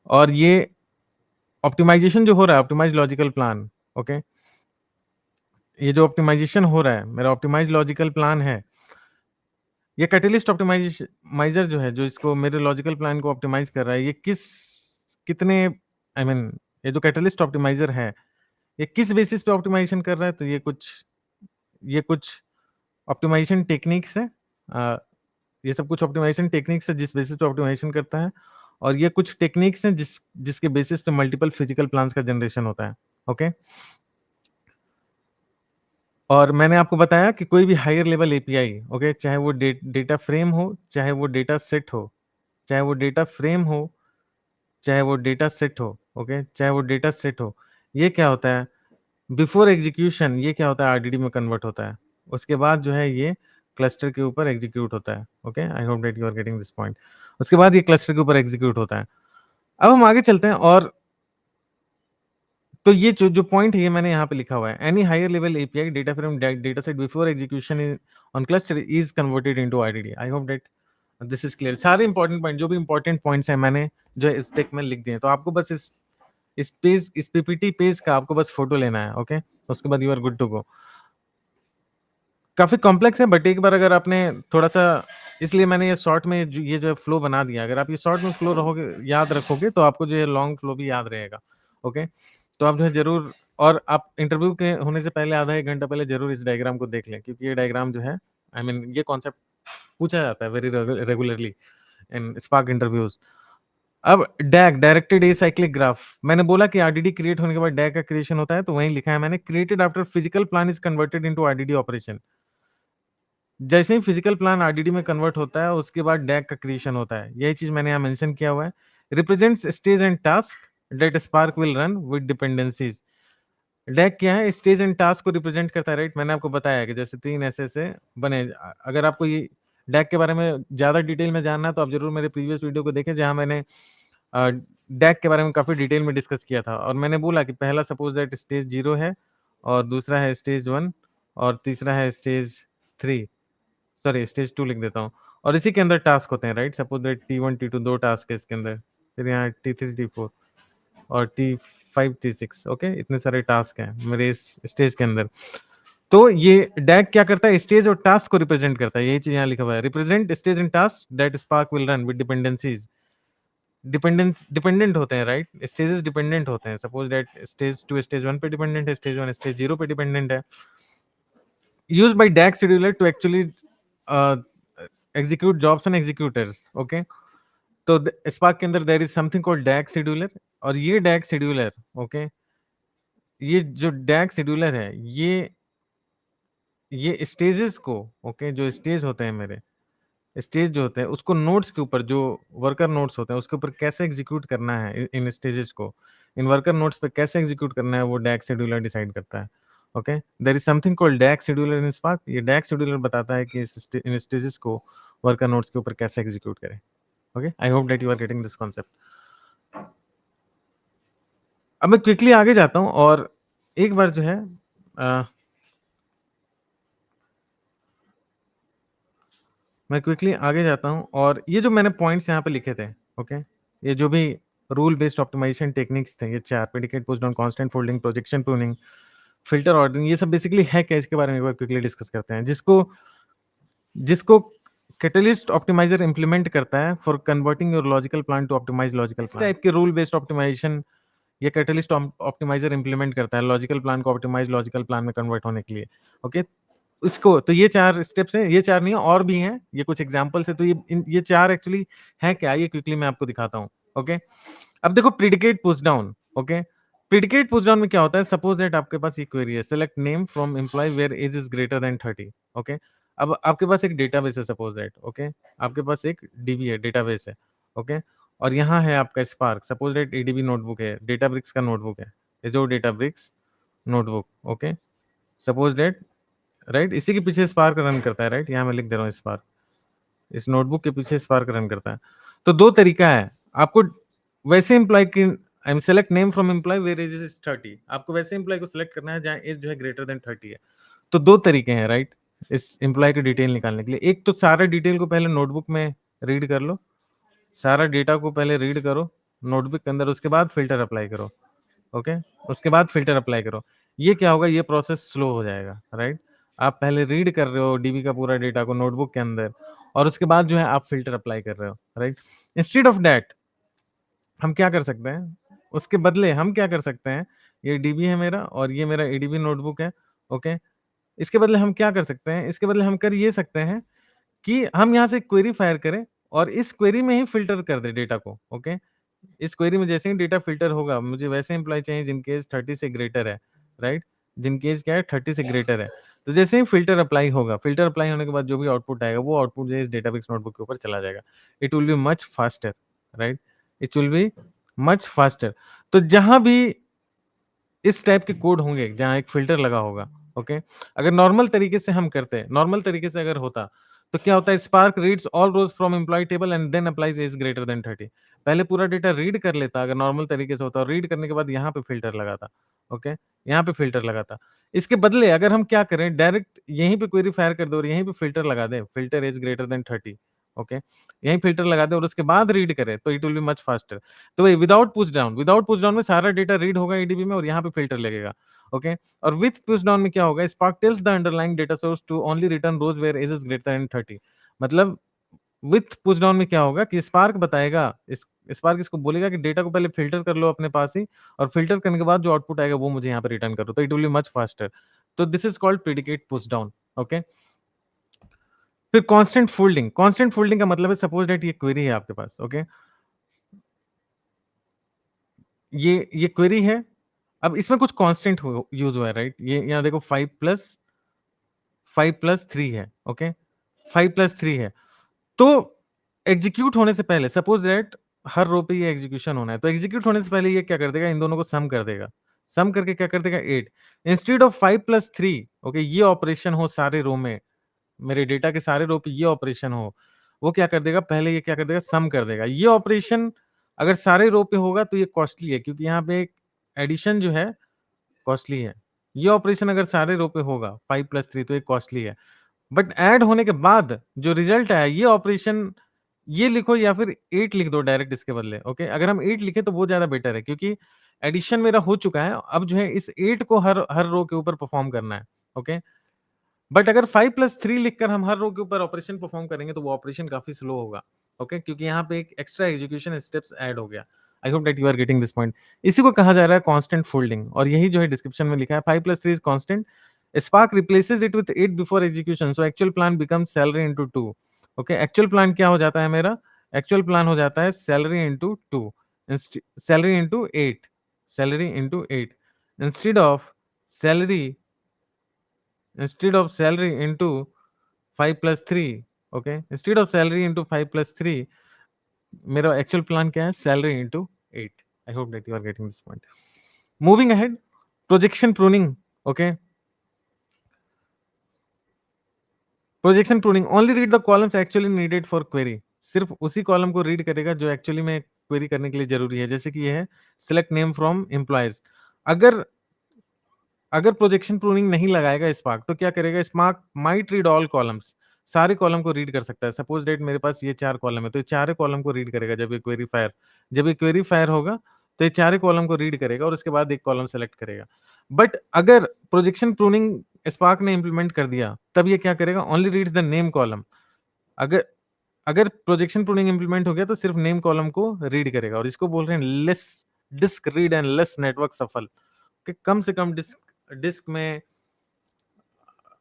और ये ऑप्टिमाइजेशन जो हो रहा है, ऑप्टिमाइज लॉजिकल प्लान, ओके, ये जो ऑप्टिमाइजेशन हो रहा है, मेरा ऑप्टिमाइज लॉजिकल प्लान है, ये कैटलिस्ट ऑप्टिमाइजर जो है, जो इसको मेरे लॉजिकल प्लान को ऑप्टिमाइज कर रहा है, ये कितने आई I मीन mean, ये जो कैटलिस्ट ऑप्टिमाइजर है, ये किस बेसिस पे ऑप्टिमाइजेशन कर रहा है, तो ये कुछ ऑप्टिमाइजेशन टेक्निक्स है, ये सब कुछ ऑप्टिमाइजेशन टेक्निक्स है जिस बेसिस पे ऑप्टिमाइजेशन करता है, और ये कुछ टेक्निक्स हैं जिसके बेसिस पे मल्टीपल फिजिकल प्लान्स का जनरेशन होता है, ओके। और मैंने आपको बताया कि कोई भी हायर लेवल एपीआई, ओके, चाहे वो डेटा फ्रेम हो, चाहे वो डेटा सेट हो, चाहे वो डेटा फ्रेम हो, चाहे वो डेटा सेट हो, ओके, चाहे वो डेटा सेट हो, ये क्या होता है, बिफोर एग्जीक्यूशन ये क्या होता है, आरडीडी में कन्वर्ट होता है, उसके बाद जो है ये क्लस्टर के ऊपर एग्जीक्यूट होता है, okay. I hope that you are getting this point. उसके बाद ये क्लस्टर के ऊपर एग्जीक्यूट होता है। अब हम आगे चलते हैं, और तो ये जो पॉइंट है ये मैंने यहाँ पे लिखा हुआ है, any higher level API data frame data set before execution on cluster is converted into RDD. I hope that this is clear. सारे इंपॉर्टेंट पॉइंट, जो भी इंपॉर्टेंट पॉइंट्स हैं मैंने जो है इस टेक में लिख दिए, तो आपको बस इस पीपीटी पेज का आपको बस फोटो लेना है, ओके, उसके बाद you are good to go. काफी कॉम्प्लेक्स है, बट एक बार अगर आपने थोड़ा सा, इसलिए मैंने ये शॉर्ट में ये जो है फ्लो बना दिया, अगर आप ये शॉर्ट में फ्लो रहोगे, याद रखोगे, तो आपको जो है लॉन्ग फ्लो भी याद रहेगा, ओके। तो आप जो है जरूर, और आप इंटरव्यू के होने से पहले आधा एक घंटा पहले जरूर इस डायग्राम को देख लें, क्योंकि ये डायग्राम जो है आई मीन ये कॉन्सेप्ट पूछा जाता है very regularly in spark interviews. अब डैग, डायरेक्टेड एसाइक्लिक ग्राफ, मैंने बोला कि आरडीडी क्रिएट होने के बाद डैग का क्रिएशन होता है, तो वहीं लिखा है मैंने, created after physical plan is converted into RDD operation. जैसे ही फिजिकल प्लान आरडीडी में कन्वर्ट होता है, उसके बाद डैग का क्रिएशन होता है, यही चीज मैंने यहाँ मेंशन किया हुआ है। Represents stage and task that spark will run with dependencies. DAG क्या है, स्टेज एंड टास्क को रिप्रेजेंट करता है, राइट। मैंने आपको बताया कि जैसे 3 ऐसे बने। अगर आपको ये डैग के बारे में ज्यादा डिटेल में जानना है, तो आप जरूर मेरे प्रीवियस वीडियो को देखें, जहां मैंने डैग के बारे में काफी डिटेल में डिस्कस किया था, और मैंने बोला कि पहला सपोज दैट स्टेज 0 है, और दूसरा है स्टेज 1, और तीसरा है स्टेज 3, सॉरी स्टेज 2 लिख देता हूँ, और इसी के अंदर टास्क होते हैं, right. Suppose that T1 T2 दो टास्क है इसके अंदर, फिर यहाँ T3 T4 और T5 T6, ओके, इतने सारे टास्क हैं मेरे इस स्टेज के अंदर। तो ये डैग क्या करता है, स्टेज और टास्क को रिप्रेजेंट करता है, यही चीज यहाँ लिखा हुआ है, represent stage and task that spark will run with dependencies. Dependent होते हैं, राइट, स्टेजेस डिपेंडेंट होते हैं। सपोज दैट स्टेज 2 स्टेज 1 पे डिपेंडेंट है, स्टेज 1 स्टेज 0 पे डिपेंडेंट है। Use by DAG scheduler to actually execute jobs and executors, okay. तो स्पार्क के अंदर there is something called DAG scheduler, और ये डैग शेड्यूलर, ओके, ये जो डैग शेड्यूलर है, ये स्टेजेस को, ओके, जो स्टेज होते हैं मेरे, स्टेज जो होते हैं उसको नोड्स के ऊपर, जो वर्कर नोड्स होते हैं उसके ऊपर कैसे एग्जीक्यूट करना है, इन स्टेजेस को इन वर्कर नोड्स पे कैसे एग्जीक्यूट करना है, वो डैग शेड्यूलर डिसाइड करता है, okay. There is something called DAG scheduler in Spark. ये डैग शेड्यूलर बताता है कि इन स्टेजेस को वर्कर नोड्स के ऊपर कैसे एग्जीक्यूट करें, okay. I hope that you are getting this concept. अब मैं क्विकली आगे जाता हूं, और एक बार जो है मैं क्विकली आगे जाता हूं, और ये जो मैंने पॉइंट्स यहाँ पे लिखे थे, ओके, ये जो भी रूल बेस्ड ऑप्टिमाइजेशन टेक्निक्स थे, ये 4, predicate push down, constant folding, projection pruning, filter ordering, ये सब बेसिकली है क्या, इसके बारे में एक बार क्विकली डिस्कस करते हैं। जिसको जिसको कैटलिस्ट ऑप्टिमाइजर इंप्लीमेंट करता है for converting your logical plan to optimize logical plan. Type के रूल बेस्ड ऑप्टिमाइजेशन ये कैटलिस्ट ऑप्टिमाइजर इंप्लीमेंट करता है लॉजिकल प्लान को ऑप्टिमाइज लॉजिकल प्लान में कन्वर्ट होने के लिए, ओके। इसको तो ये 4 स्टेप्स हैं, ये 4 नहीं है और भी हैं, ये कुछ एग्जांपल्स है। तो ये 4 एक्चुअली है क्या, ये क्विकली मैं आपको दिखाता हूँ, ओके। अब देखो predicate push down, okay. Predicate push down में क्या होता है, सपोज दैट आपके पास ये क्वेरी है, select name from employee where age is greater than 30, okay. अब आपके पास एक डेटाबेस है, सपोज दैट, ओके, आपके पास एक डीबी है, डेटाबेस है, ओके, और यहाँ है आपका spark, suppose that ADB notebook है, डेटाब्रिक्स का नोटबुक है, एजोर Databricks notebook, okay. Suppose that right, इसी के पीछे स्पार्क रन करता है, राइट, यहाँ मैं लिख दे रहा हूँ स्पार्क, इस नोटबुक के पीछे स्पार्क रन करता है। तो दो तरीका है आपको, वैसे एम्प्लॉय की आई एम select name from employee where age is 30, आपको वैसे एम्प्लॉय को सिलेक्ट करना है जहाँ एज जो है ग्रेटर देन 30 है। तो दो तरीके हैं, राइट, इस एम्प्लॉय की डिटेल निकालने के लिए। एक तो सारा डिटेल को पहले नोटबुक में रीड कर लो, सारा डेटा को पहले रीड करो नोटबुक के अंदर, उसके बाद फिल्टर अप्लाई करो। ओके, उसके बाद फिल्टर अप्लाई करो। ये क्या होगा, ये प्रोसेस स्लो हो जाएगा, राइट। आप पहले रीड कर रहे हो डीबी का पूरा डेटा को नोटबुक के अंदर, और उसके बाद जो है आप फिल्टर अप्लाई कर रहे हो, राइट। इंस्टेड ऑफ दैट हम क्या कर सकते हैं, उसके बदले हम क्या कर सकते हैं, ये डीबी है मेरा और ये मेरा एडीबी नोटबुक है। ओके, इसके बदले हम क्या कर सकते हैं, इसके बदले हम कर ये सकते हैं कि हम यहाँ से क्वेरी फायर करें और इस क्वेरी में ही फिल्टर कर दे डेटा को। ओके, इस क्वेरी में जैसे ही डेटा फिल्टर होगा, मुझे वैसे एम्प्लॉय चाहिए जिनके एज 30 से ग्रेटर है, राइट, जिनकी एज क्या है 30 से ग्रेटर है। तो जैसे ही फिल्टर अप्लाई होगा, फिल्टर अप्लाई होने के बाद जो भी आउटपुट आएगा वो आउटपुट जो है इस डेटाबेस नोटबुक के ऊपर चला जाएगा। It will be much faster, right, it will be much faster. तो जहां भी इस टाइप के कोड होंगे जहां एक फिल्टर लगा होगा, ओके, अगर नॉर्मल तरीके से हम करते हैं, नॉर्मल तरीके से अगर होता तो क्या होता है, Spark reads all rows from employee table and then applies age greater than 30। पहले पूरा डेटा रीड कर लेता अगर नॉर्मल तरीके से होता, और रीड करने के बाद यहाँ पे फिल्टर लगाता। ओके, यहाँ पे फिल्टर लगाता। इसके बदले अगर हम क्या करें, डायरेक्ट यहीं पे क्वेरी फायर कर दो और यहीं पे फिल्टर लगा दे, filter age greater than 30। Okay, यहीं फिल्टर लगा दे और उसके बाद रीड करें, तो it will be much faster. तो वही without push down, without push down में सारा डेटा रीड होगा एडीबी में और यहाँ पे फिल्टर लगेगा। ओके, और विथ पुश डाउन में क्या होगा, Spark tells the underlying data source to only return rows where age is greater than 30। मतलब विथ पुश डाउन में क्या होगा कि स्पार्क बताएगा, इस स्पार्क इसको बोलेगा कि डेटा को पहले फिल्टर कर लो अपने पास ही, और फिल्टर करने के बाद जो आउटपुट आएगा वो मुझे यहाँ पे रिटर्न करो, तो it will be much faster. तो this is called predicate push down. Okay, फिर कांस्टेंट फोल्डिंग, कांस्टेंट फोल्डिंग का मतलब है, सपोज दैट ये क्वेरी है आपके पास। ओके, ये क्वेरी है, अब इसमें कुछ कांस्टेंट यूज हुआ है, राइट। ये यहाँ देखो 5+3 है। ओके, 5+3 है। तो एग्जीक्यूट होने से पहले, सपोज दैट हर रो पे ये एग्जीक्यूशन होना है, तो एग्जीक्यूट होने से पहले ये क्या कर देगा, इन दोनों को सम कर देगा। सम करके क्या कर देगा, 8 इंस्टेड ऑफ 5+3। ओके, ये ऑपरेशन हो सारे रो में, मेरे डेटा के सारे रो पे ये ऑपरेशन हो, वो क्या कर देगा, पहले ये क्या कर देगा, सम कर देगा। ये ऑपरेशन अगर सारे रो पे होगा तो ये कॉस्टली है, क्योंकि यहाँ पे एक एडिशन जो है कॉस्टली है। ये ऑपरेशन अगर सारे रो पे होगा 5+3 तो ये कॉस्टली है। बट ऐड होने के बाद जो रिजल्ट आया, ये ऑपरेशन ये लिखो या फिर 8 लिख दो डायरेक्ट इसके बदले। ओके, अगर हम 8 लिखे तो वो ज्यादा बेटर है, क्योंकि एडिशन मेरा हो चुका है, अब जो है इस 8 को हर हर रो के ऊपर परफॉर्म करना है। ओके, बट अगर 5+3 लिखकर हम हर रो के ऊपर ऑपरेशन परफॉर्म करेंगे तो वो ऑपरेशन काफी स्लो होगा। ओके, क्योंकि यहाँ पे एक एक्स्ट्रा एग्जीक्यूशन स्टेप्स ऐड हो गया। I hope that you are getting this point. इसी को कहा जा रहा है कांस्टेंट फोल्डिंग, और यही जो है डिस्क्रिप्शन में लिखा है, 5+3 is constant, spark replaces it with 8 before execution, so actual plan becomes salary into 2। Okay, actual plan क्या हो जाता है मेरा, एक्चुअल प्लान हो जाता है salary into 2, salary into 8, salary into 8 instead of salary, instead of salary into 5+3। Okay, instead of salary into 5+3 मेरा एक्चुअल प्लान क्या है, salary into 8। I hope that you are getting this point. Moving ahead, projection pruning. Okay, projection pruning only read the columns actually needed for query, सिर्फ उसी कॉलम को रीड करेगा जो एक्चुअली में क्वेरी करने के लिए जरूरी है। जैसे कि ये है सिलेक्ट नेम फ्रॉम एम्प्लॉयज, अगर अगर प्रोजेक्शन प्रूनिंग नहीं लगाएगा स्पार्क तो क्या करेगा, spark might read all columns, सारे कॉलम को रीड कर सकता है। सपोज डेट मेरे पास ये 4 कॉलम है, तो ये चारे कॉलम को रीड करेगा जब ये क्वेरी फायर होगा तो ये चारे कॉलम को रीड करेगा और उसके बाद एक कॉलम सेलेक्ट करेगा। बट अगर प्रोजेक्शन प्रूनिंग स्पार्क ने इंप्लीमेंट कर दिया तब ये क्या करेगा, only reads the name column. अगर अगर प्रोजेक्शन प्रूनिंग इंप्लीमेंट हो गया तो सिर्फ नेम कॉलम को रीड करेगा, और इसको बोल रहे हैं less disk read and less network shuffle, कि कम से कम डिस्क डिस्क में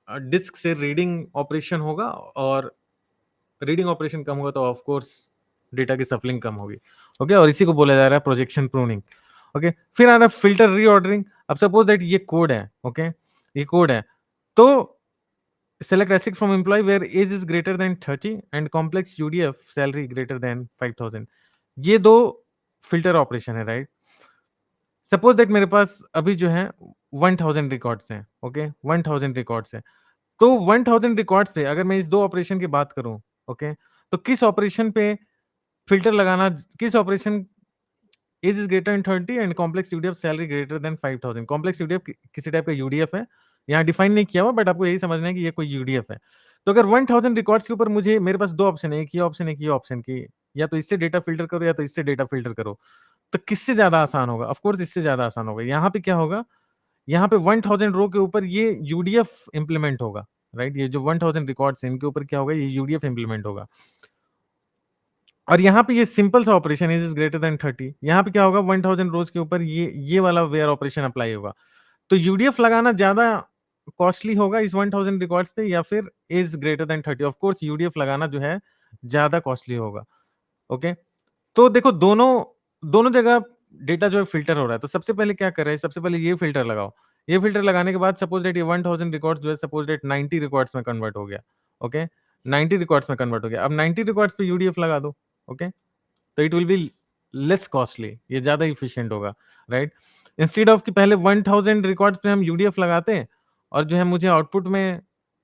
डिस्क से रीडिंग ऑपरेशन होगा, और रीडिंग ऑपरेशन कम होगा तो ऑफ कोर्स डेटा की सफलिंग कम होगी। ओके, और इसी को बोला जा रहा है प्रोजेक्शन प्रूनिंग। ओके, फिर आ रहा है फिल्टर रीऑर्डरिंग। अब सपोज दैट ये कोड है। ओके, ये कोड है, तो select ASIC from employee where age is greater than 30 and complex UDF salary greater than 5000। ये दो फिल्टर ऑपरेशन है, राइट। सपोज दैट मेरे पास अभी जो है 1000 रिकॉर्ड्स हैं। ओके, 1000 रिकॉर्ड्स हैं, तो 1000 रिकॉर्ड्स पे अगर मैं इस 2 ऑपरेशन की बात करूँ, ओके? तो किस ऑपरेशन पे फ़िल्टर लगाना, किस operation age is greater than 30 and complex UDF salary greater than 5000। Complex UDF किसी टाइप का यूडीएफ है, यहाँ डिफाइन नहीं किया हुआ, बट आपको यही समझना है कि ये कोई यूडीएफ है। तो अगर 1000 रिकॉर्ड्स के ऊपर मुझे, मेरे पास 2 ऑप्शन है, एक ये ऑप्शन, एक ये ऑप्शन, कि या तो इससे डेटा फ़िल्टर करो या तो इससे डेटा फ़िल्टर करो। तो किससे ज़्यादा आसान होगा? ऑफ कोर्स इससे ज़्यादा आसान होगा। यहाँ पे क्या होगा, यहाँ पे 1000 रो के ऊपर ये यूडीएफ इम्प्लीमेंट होगा, राइट? ये जो 1000 रिकॉर्ड्स हैं, इनके ऊपर क्या होगा, ये यूडीएफ इम्प्लीमेंट होगा। और यहाँ पे ये सिंपल सा ऑपरेशन इज ग्रेटर देन 30, यहाँ पे क्या होगा, 1000 रोज के ऊपर ये वाला वेयर ऑपरेशन अप्लाई होगा। तो यूडीएफ लगाना ज्यादा कॉस्टली होगा इस 1000 रिकॉर्ड्स पे, या फिर is greater than 30? Of course UDF लगाना जो है ज्यादा कॉस्टली होगा। ओके, तो देखो दोनों दोनों जगह डेटा जो है फ़िल्टर हो रहा है, तो सबसे पहले क्या कर रहे हैं, सबसे पहले ये फ़िल्टर लगाओ। ये फ़िल्टर लगाने के बाद सपोज़ दैट ये 1000 रिकॉर्ड्स जो है सपोज़ दैट 90 रिकॉर्ड्स में कन्वर्ट हो गया, ओके? 90 रिकॉर्ड्स में कन्वर्ट हो गया। अब 90 रिकॉर्ड्स पे यूडीएफ लगा दो, ओके? तो it will be less costly, ये ज़्यादा एफिशिएंट होगा, राइट? इंस्टेड ऑफ कि पहले 1000 रिकॉर्ड्स पे हम यूडीएफ लगाते और जो है मुझे आउटपुट में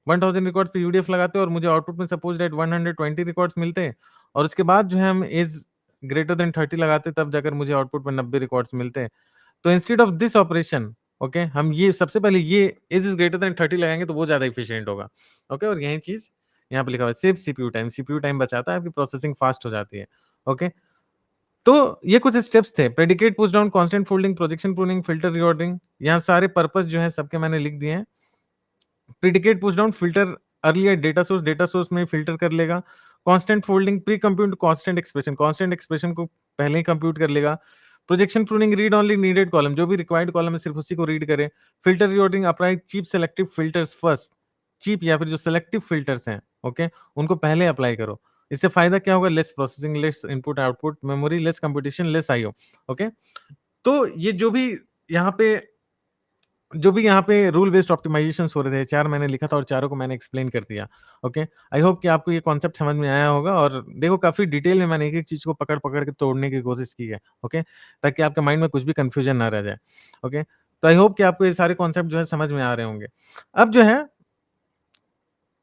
1000 रिकॉर्ड्स पे यूडीएफ लगाते और मुझे आउटपुट में सपोज़ दैट 120 रिकॉर्ड्स मिलते और उसके बाद जो है हम इज़ ग्रेटर देन 30 लगाते, तब जाकर मुझे आउटपुट में 90 रिकॉर्ड्स मिलते। तो instead of this operation, okay, हम ये सबसे पहले ये इज़ ग्रेटर देन 30 लगाएँगे तो वो ज़्यादा एफिशिएंट होगा, ओके? और यही चीज़ यहाँ पे लिखा हुआ है, सेव सीपीयू टाइम बचाता है, आपकी प्रोसेसिंग फास्ट हो जाती है, ओके? तो ये कुछ स्टेप्स थे, predicate, push down, constant folding, projection pruning, filter reordering, यहाँ सारे पर्पस जो है सबके मैंने लिख दिए हैं। Predicate, push down, filter earlier data source में फिल्टर कर लेगा। Constant folding, pre compute constant expression को पहले ही कंप्यूट कर लेगा। Projection pruning, read only needed column, जो भी रिक्वायर्ड कॉलम है सिर्फ उसी को रीड करे। Filter reordering, apply cheap selective filters first, cheap या फिर जो सेलेक्टिव फिल्टर्स हैं, ओके, उनको पहले अप्लाई करो। इससे फायदा क्या होगा, less processing, less input output memory, less computation, less IO, okay. तो ये जो भी यहाँ पे रूल बेस्ड ऑप्टिमाइजेशंस हो रहे थे, 4 मैंने लिखा था और चारों को मैंने एक्सप्लेन कर दिया, ओके। आई होप कि आपको ये कॉन्सेप्ट समझ में आया होगा और देखो काफ़ी डिटेल में मैंने एक-एक चीज़ को पकड़-पकड़ के तोड़ने की कोशिश की है, ओके, ताकि आपके माइंड में कुछ भी कन्फ्यूजन ना रह जाए, ओके। तो आई होप कि आपको ये सारे कॉन्सेप्ट जो है समझ में आ रहे होंगे। अब जो है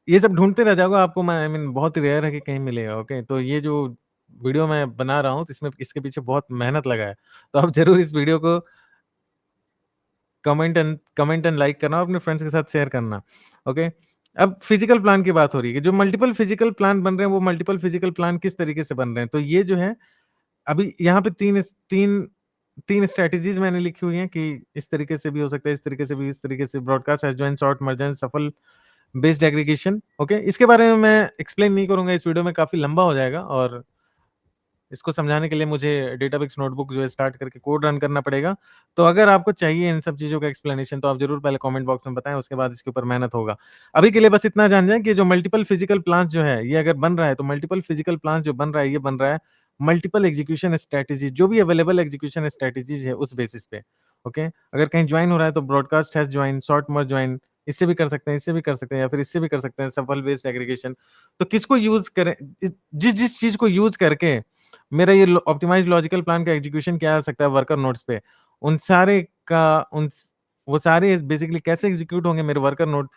ये सब ढूँढते रह जाओगे, आपको मैं आई मीन बहुत रेयर है कि कहीं मिलेगा, ओके। तो ये जो वीडियो मैं बना रहा हूँ, तो इसमें इसके पीछे बहुत मेहनत लगा है। तो आप ज़रूर इस वीडियो को कमेंट एंड लाइक करना और अपने फ्रेंड्स के साथ शेयर करना, ओके। अब फिजिकल प्लान की बात हो रही है कि जो मल्टीपल फिजिकल प्लान बन रहे हैं, वो मल्टीपल फिजिकल प्लान किस तरीके से बन रहे हैं। तो ये जो है अभी यहाँ पे 3 स्ट्रैटेजीज़ मैंने लिखी हुई हैं कि इस तरीके से भी हो सकता है, इस तरीके से भी, इस तरीके से ब्रॉडकास्ट, एडजॉइन, सॉर्ट, मर्ज, शफल बेस्ड एग्रीगेशन, ओके। इसके बारे में मैं एक्सप्लेन नहीं करूँगा, इस वीडियो में काफ़ी लंबा हो जाएगा और इसको समझाने के लिए मुझे डेटाबेस नोटबुक जो है स्टार्ट करके कोड रन करना पड़ेगा। तो अगर आपको चाहिए इन सब चीज़ों का एक्सप्लेनेशन तो आप ज़रूर पहले कमेंट बॉक्स में बताएँ, उसके बाद इसके ऊपर मेहनत होगा। अभी के लिए बस इतना जान जाएँ कि जो मल्टीपल फिजिकल प्लांट्स जो है, ये अगर बन रहा है तो मल्टीपल फिजिकल प्लांट्स जो बन रहा है, ये बन रहा है मल्टीपल एग्जीक्यूशन स्ट्रैटेजी, जो भी अवेलेबल एग्जीक्यूशन स्ट्रैटेजीज़ है उस बेसिस पे, ओके। अगर कहीं जॉइन हो रहा है तो broadcast hash join, sort merge join, इससे भी कर सकते हैं, इससे भी कर सकते हैं या फिर इससे भी कर सकते हैं, सफल बेस्ड एग्रीगेशन। तो किसको यूज़ करें, जिस चीज़ को यूज़ करके मेरा ये ऑप्टिमाइज़ लॉजिकल प्लान का एग्जीक्यूशन किया जा सकता है वर्कर नोड्स पे, उन सारे का उन वो सारे बेसिकली कैसे एग्जीक्यूट होंगे मेरे वर्कर नोड,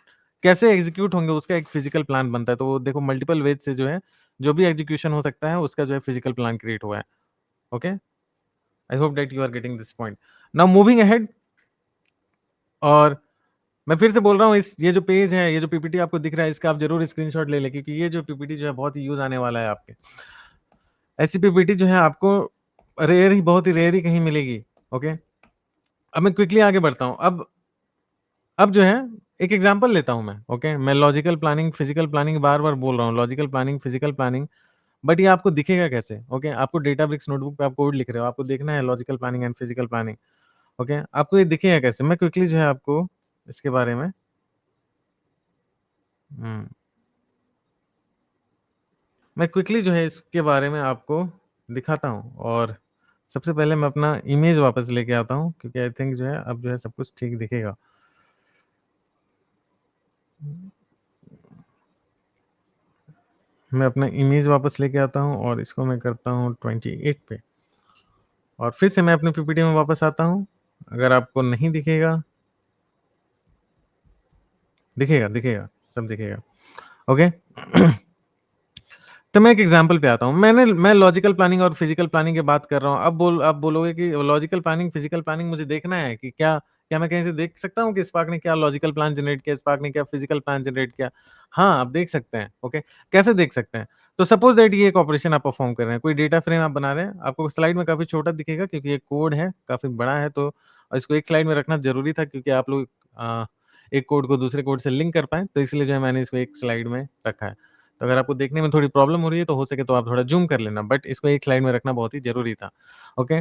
कैसे एग्जीक्यूट होंगे उसका एक फिजिकल प्लान बनता है। तो वो देखो मल्टीपल वेज से जो है, जो भी एग्जीक्यूशन हो सकता है उसका जो है फिजिकल प्लान क्रिएट हुआ है। Okay? I hope that you are getting this point. Now moving ahead, और मैं फिर से बोल रहा हूँ, इस ये जो पेज है, ये जो पीपीटी आपको दिख रहा है, इसका आप ज़रूर स्क्रीनशॉट ले लें क्योंकि ये जो पीपीटी जो है बहुत ही यूज़ आने वाला है आपके। ऐसी पीपीटी जो है आपको बहुत ही रेयर ही कहीं मिलेगी, ओके? अब मैं क्विकली आगे बढ़ता हूँ। अब जो है एक एग्ज़ाम्पल लेता हूँ मैं, ओके? मैं लॉजिकल प्लानिंग, फिजिकल प्लानिंग बार-बार बोल रहा हूँ, logical planning, physical planning, but ये आपको दिखेगा कैसे? ओके? आपको डेटाब्रिक्स नोटबुक पे आप कोड लिख रहे हो, आपको देखना है logical planning and physical planning, okay? आपको ये दिखेगा कैसे? मैं क्विकली जो है आपको इसके बारे में हुँ, मैं क्विकली जो है इसके बारे में आपको दिखाता हूँ और सबसे पहले मैं अपना इमेज वापस लेके आता हूँ क्योंकि आई थिंक जो है अब जो है सब कुछ ठीक दिखेगा। मैं अपना इमेज वापस लेके आता हूँ और इसको मैं करता हूँ 28 पे और फिर से मैं अपने पीपीटी में वापस आता हूँ। अगर आपको नहीं दिखेगा, दिखेगा, दिखेगा। सब दिखेगा। ओके। तो मैं एक एग्जांपल पे आता हूँ। मैं लॉजिकल प्लानिंग और फिजिकल प्लानिंग की बात कर रहा हूँ। आप बोलोगे कि लॉजिकल प्लानिंग, फिजिकल प्लानिंग मुझे देखना है कि क्या मैं कहीं से देख सकता हूँ कि स्पार्क ने क्या लॉजिकल प्लान जनरेट किया, स्पार्क ने क्या फिजिकल प्लान जनरेट किया? हाँ, आप देख सकते हैं। ओके, कैसे देख सकते हैं? तो सपोज दैट ये एक ऑपरेशन आप परफॉर्म कर रहे हैं, कोई डेटा फ्रेम आप बना रहे हैं, आपको स्लाइड में काफ़ी छोटा दिखेगा क्योंकि ये कोड है, काफ़ी बड़ा है, तो इसको एक स्लाइड में रखना ज़रूरी था क्योंकि आप लोग एक कोड को दूसरे कोड से लिंक कर पाएँ, तो इसलिए जो है मैंने इसको एक स्लाइड में रखा है। तो अगर आपको देखने में थोड़ी प्रॉब्लम हो रही है तो हो सके तो आप थोड़ा ज़ूम कर लेना, बट इसको एक स्लाइड में रखना बहुत ही ज़रूरी था। ओके?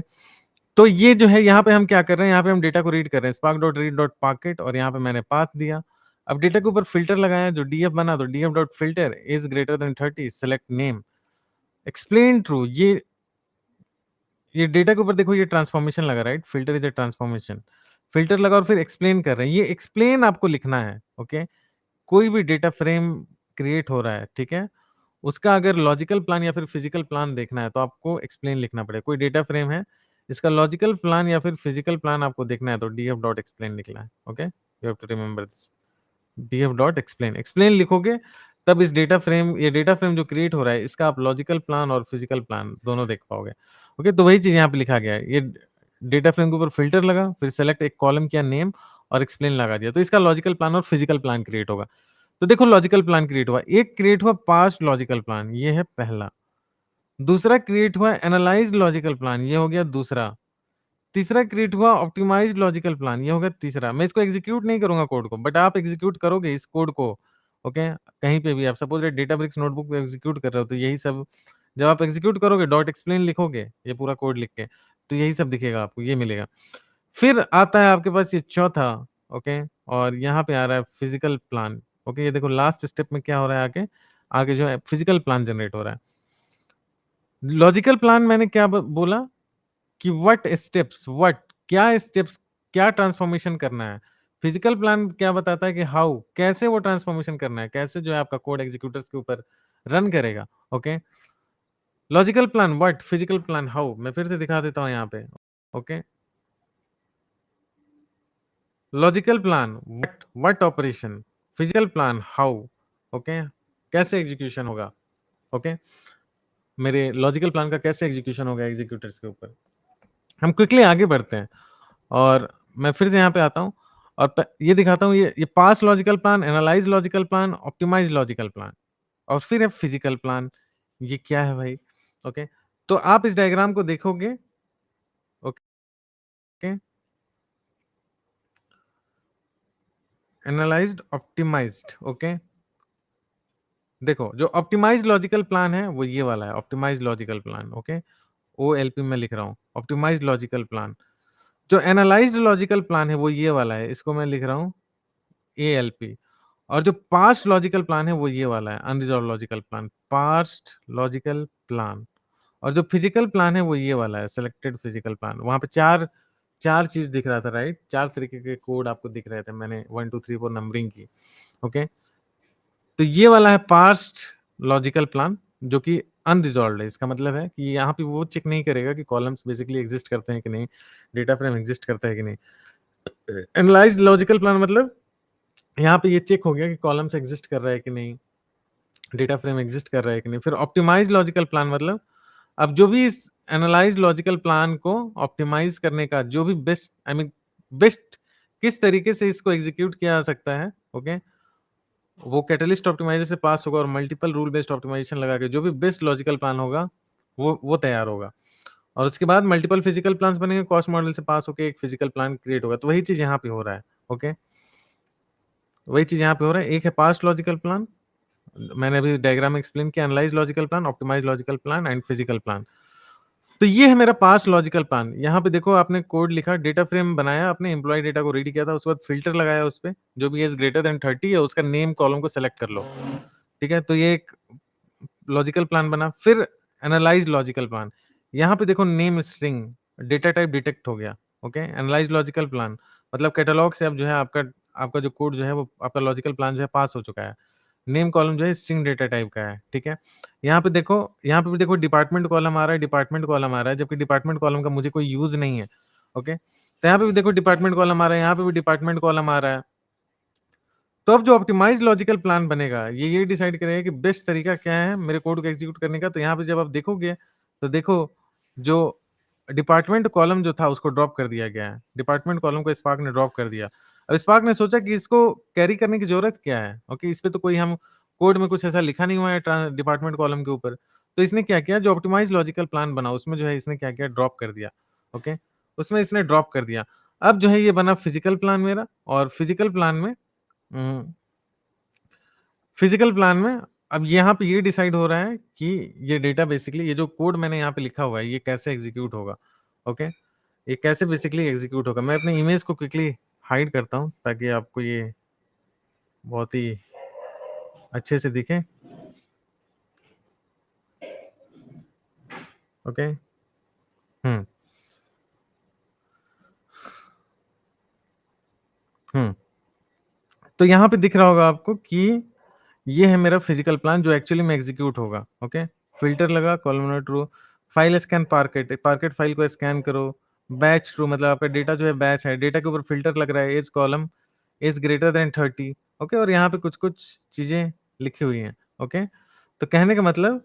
तो ये जो है यहाँ पे हम क्या कर रहे हैं, यहाँ पे हम डेटा को रीड कर रहे हैं, spark.read.packet और यहाँ पे मैंने पाथ दिया। अब डेटा के ऊपर फ़िल्टर लगाया जो डीएफ बना, तो df.filter is greater than 30 select name, explain true. ये डेटा के ऊपर देखो ये ट्रांसफॉर्मेशन लगा, right? Filter is a transformation. Filter लगा और फिर एक्सप्लेन कर रहे हैं। ये एक्सप्लेन आपको लिखना है, ओके? कोई भी डेटा फ्रेम क्रिएट हो रहा है, ठीक है? उसका अगर लॉजिकल प्लान या फिर फिजिकल प्लान देखना है तो आपको एक्सप्लेन लिखना पड़ेगा। कोई डेटा फ्रेम है, इसका लॉजिकल प्लान या फिर फिजिकल प्लान आपको देखना है तो डीएफ डॉट एक्सप्लेन लिखना है। Okay, you have to remember this. DF dot explain, explain लिखोगे तब इस डेटा फ्रेम जो क्रिएट हो रहा है इसका आप लॉजिकल प्लान और फिजिकल प्लान दोनों देख पाओगे। ओके, तो वही चीज यहाँ पे लिखा गया है। ये डेटा फ्रेम के ऊपर फिल्टर लगा, फिर सेलेक्ट एक कॉलम किया नेम और एक्सप्लेन लगा दिया, तो इसका लॉजिकल प्लान और फिजिकल प्लान क्रिएट होगा। तो देखो लॉजिकल प्लान क्रिएट हुआ, एक क्रिएट हुआ पास्ट लॉजिकल प्लान, ये है पहला। दूसरा क्रिएट हुआ एनालाइज्ड लॉजिकल प्लान, ये हो गया दूसरा। तीसरा क्रिएट हुआ ऑप्टिमाइज्ड लॉजिकल प्लान, ये हो गया तीसरा। मैं इसको एग्जीक्यूट नहीं करूंगा कोड को, बट आप एग्जीक्यूट करोगे इस कोड को। ओके, कहीं पे भी आप सपोज डेटाब्रिक्स नोटबुक पे एग्जीक्यूट कर रहे हो तो यही सब जब आप एग्जीक्यूट करोगे डॉट एक्सप्लेन लिखोगे ये पूरा कोड लिख के, तो यही सब दिखेगा आपको, ये मिलेगा। फिर आता है आपके पास ये चौथा। ओके, और यहाँ पे आ रहा है फिजिकल प्लान। ओके, ये देखो लास्ट स्टेप में क्या हो रहा है, आगे आगे जो है फिजिकल प्लान जनरेट हो रहा है। लॉजिकल प्लान मैंने क्या बोला कि क्या स्टेप्स, क्या ट्रांसफॉर्मेशन करना है। फिजिकल प्लान क्या बताता है कि हाउ, कैसे वो ट्रांसफॉर्मेशन करना है, कैसे जो है आपका कोड एग्जीक्यूटर्स के ऊपर रन करेगा। Okay, logical plan what, physical plan how. मैं फिर से दिखा देता हूं यहाँ पे। Okay, logical plan what operation, physical plan how. Okay, कैसे एग्जीक्यूशन होगा। ओके, मेरे लॉजिकल प्लान का कैसे एग्जीक्यूशन होगा एग्जीक्यूटर्स के ऊपर। हम क्विकली आगे बढ़ते हैं और मैं फिर से यहाँ पे आता हूँ और ये दिखाता हूँ, ये parsed logical plan, analyse logical plan, optimise logical plan और फिर है फिजिकल प्लान। ये क्या है भाई? ओके, तो आप इस डायग्राम को देखोगे। Okay, analysed optimised. ओके, देखो जो ऑप्टिमाइज लॉजिकल प्लान है वो ये वाला है, optimize logical plan. Okay, OLP में लिख रहा हूँ, ऑप्टिमाइज लॉजिकल प्लान। जो एनालाइज्ड लॉजिकल प्लान है वो ये वाला है, इसको मैं लिख रहा हूँ एएलपी। और जो पास्ट लॉजिकल प्लान है वो ये वाला है, unresolved logical plan, parsed logical plan. और जो फिजिकल प्लान है वो ये वाला है, सिलेक्टेड फिजिकल प्लान। वहां पे चार चार चीज दिख रहा था, राइट? चार तरीके के कोड आपको दिख रहे थे, मैंने 1 2 3 4 नंबरिंग की। ओके, तो ये वाला है पास्ट लॉजिकल प्लान जो कि अनरिजॉल्व है। इसका मतलब है कि यहाँ पे वो चेक नहीं करेगा कि कॉलम्स बेसिकली एग्जिस्ट करते हैं कि नहीं, डेटा फ्रेम एग्जिस्ट करता है कि नहीं। एनालाइज्ड लॉजिकल प्लान मतलब यहाँ पे ये चेक हो गया कि कॉलम्स एग्जिस्ट कर रहा है कि नहीं, डेटा फ्रेम एग्जिस्ट कर रहा है कि नहीं। फिर ऑप्टिमाइज लॉजिकल प्लान मतलब अब जो भी इस एनालाइज लॉजिकल प्लान को ऑप्टिमाइज करने का जो भी बेस्ट, आई मीन बेस्ट किस तरीके से इसको एग्जीक्यूट किया जा सकता है। ओके, वो कैटलिस्ट ऑप्टिमाइजर से पास होगा और मल्टीपल रूल बेस्ड ऑप्टिमाइजेशन लगा के जो भी बेस्ट लॉजिकल प्लान होगा वो तैयार होगा। और उसके बाद मल्टीपल फिजिकल प्लान्स बनेंगे, कॉस्ट मॉडल से पास होकर एक फिजिकल प्लान क्रिएट होगा। तो वही चीज यहाँ पे हो रहा है। ओके, वही चीज यहाँ पे हो रहा है। एक है पास्ट लॉजिकल प्लान, मैंने अभी डायग्राम में एक्सप्लेन किया, analyze logical plan, optimise logical plan and physical plan. तो ये है मेरा पास्ट लॉजिकल प्लान। यहाँ पे देखो आपने कोड लिखा, डेटा फ्रेम बनाया, आपने एम्प्लॉय डेटा को रीड किया था, उसके बाद फिल्टर लगाया उस पे, जो भी एज ग्रेटर देन 30 है उसका नेम कॉलम को सेलेक्ट कर लो। ठीक है, तो ये एक लॉजिकल प्लान बना। फिर एनालाइज लॉजिकल प्लान, यहाँ पे देखो name string data type detect हो गया। ओके, एनालाइज लॉजिकल प्लान मतलब कैटलॉग से अब जो है आपका आपका जो कोड जो है वो आपका लॉजिकल प्लान जो है पास हो चुका है। नेम कॉलम जो है स्ट्रिंग डेटा टाइप का है। ठीक है, यहाँ पे देखो, यहाँ पे भी देखो डिपार्टमेंट कॉलम आ रहा है, डिपार्टमेंट कॉलम आ रहा है, जबकि डिपार्टमेंट कॉलम का मुझे कोई यूज नहीं है। ओके, तो यहाँ पे भी देखो डिपार्टमेंट कॉलम आ रहा है, यहाँ पे भी डिपार्टमेंट कॉलम आ रहा है। तो अब जो ऑप्टिमाइज लॉजिकल प्लान बनेगा ये डिसाइड करेगा कि बेस्ट तरीका क्या है मेरे कोड को एग्जीक्यूट करने का। तो यहाँ पे जब आप देखोगे तो देखो जो डिपार्टमेंट कॉलम जो था उसको ड्रॉप कर दिया गया है, डिपार्टमेंट कॉलम को स्पार्क ने ड्रॉप कर दिया। अब स्पार्क ने सोचा कि इसको कैरी करने की जरूरत क्या है, ओके, इस पे तो कोई हम कोड में कुछ ऐसा लिखा नहीं हुआ है डिपार्टमेंट कॉलम के ऊपर। तो इसने क्या किया, जो ऑप्टिमाइज लॉजिकल प्लान बना उसमें जो है इसने क्या किया, ड्रॉप कर दिया, ओके, उसमें इसने ड्रॉप कर दिया। अब जो है ये बना फिजिकल प्लान मेरा, और फिजिकल प्लान में फिजिकल प्लान में अब यहाँ पे ये डिसाइड हो रहा है कि ये डेटा बेसिकली ये जो कोड मैंने यहाँ पे लिखा हुआ है ये कैसे एग्जीक्यूट होगा, ओके, ये कैसे बेसिकली एग्जीक्यूट होगा। मैं अपने इमेज को क्विकली हाइड करता हूँ ताकि आपको ये बहुत ही अच्छे से दिखे, ओके। हम्म हम्म तो यहाँ पे दिख रहा होगा आपको कि ये है मेरा फिजिकल प्लान जो एक्चुअली में एग्जीक्यूट होगा, ओके। फिल्टर लगा, columnar true, file scan parked, parked file को स्कैन करो, बैच ट्रू मतलब आपका डेटा जो है बैच है, डेटा के ऊपर फिल्टर लग रहा है, age column is greater than 30, okay, और यहाँ पे कुछ कुछ चीजें लिखी हुई हैं, ओके। तो कहने का मतलब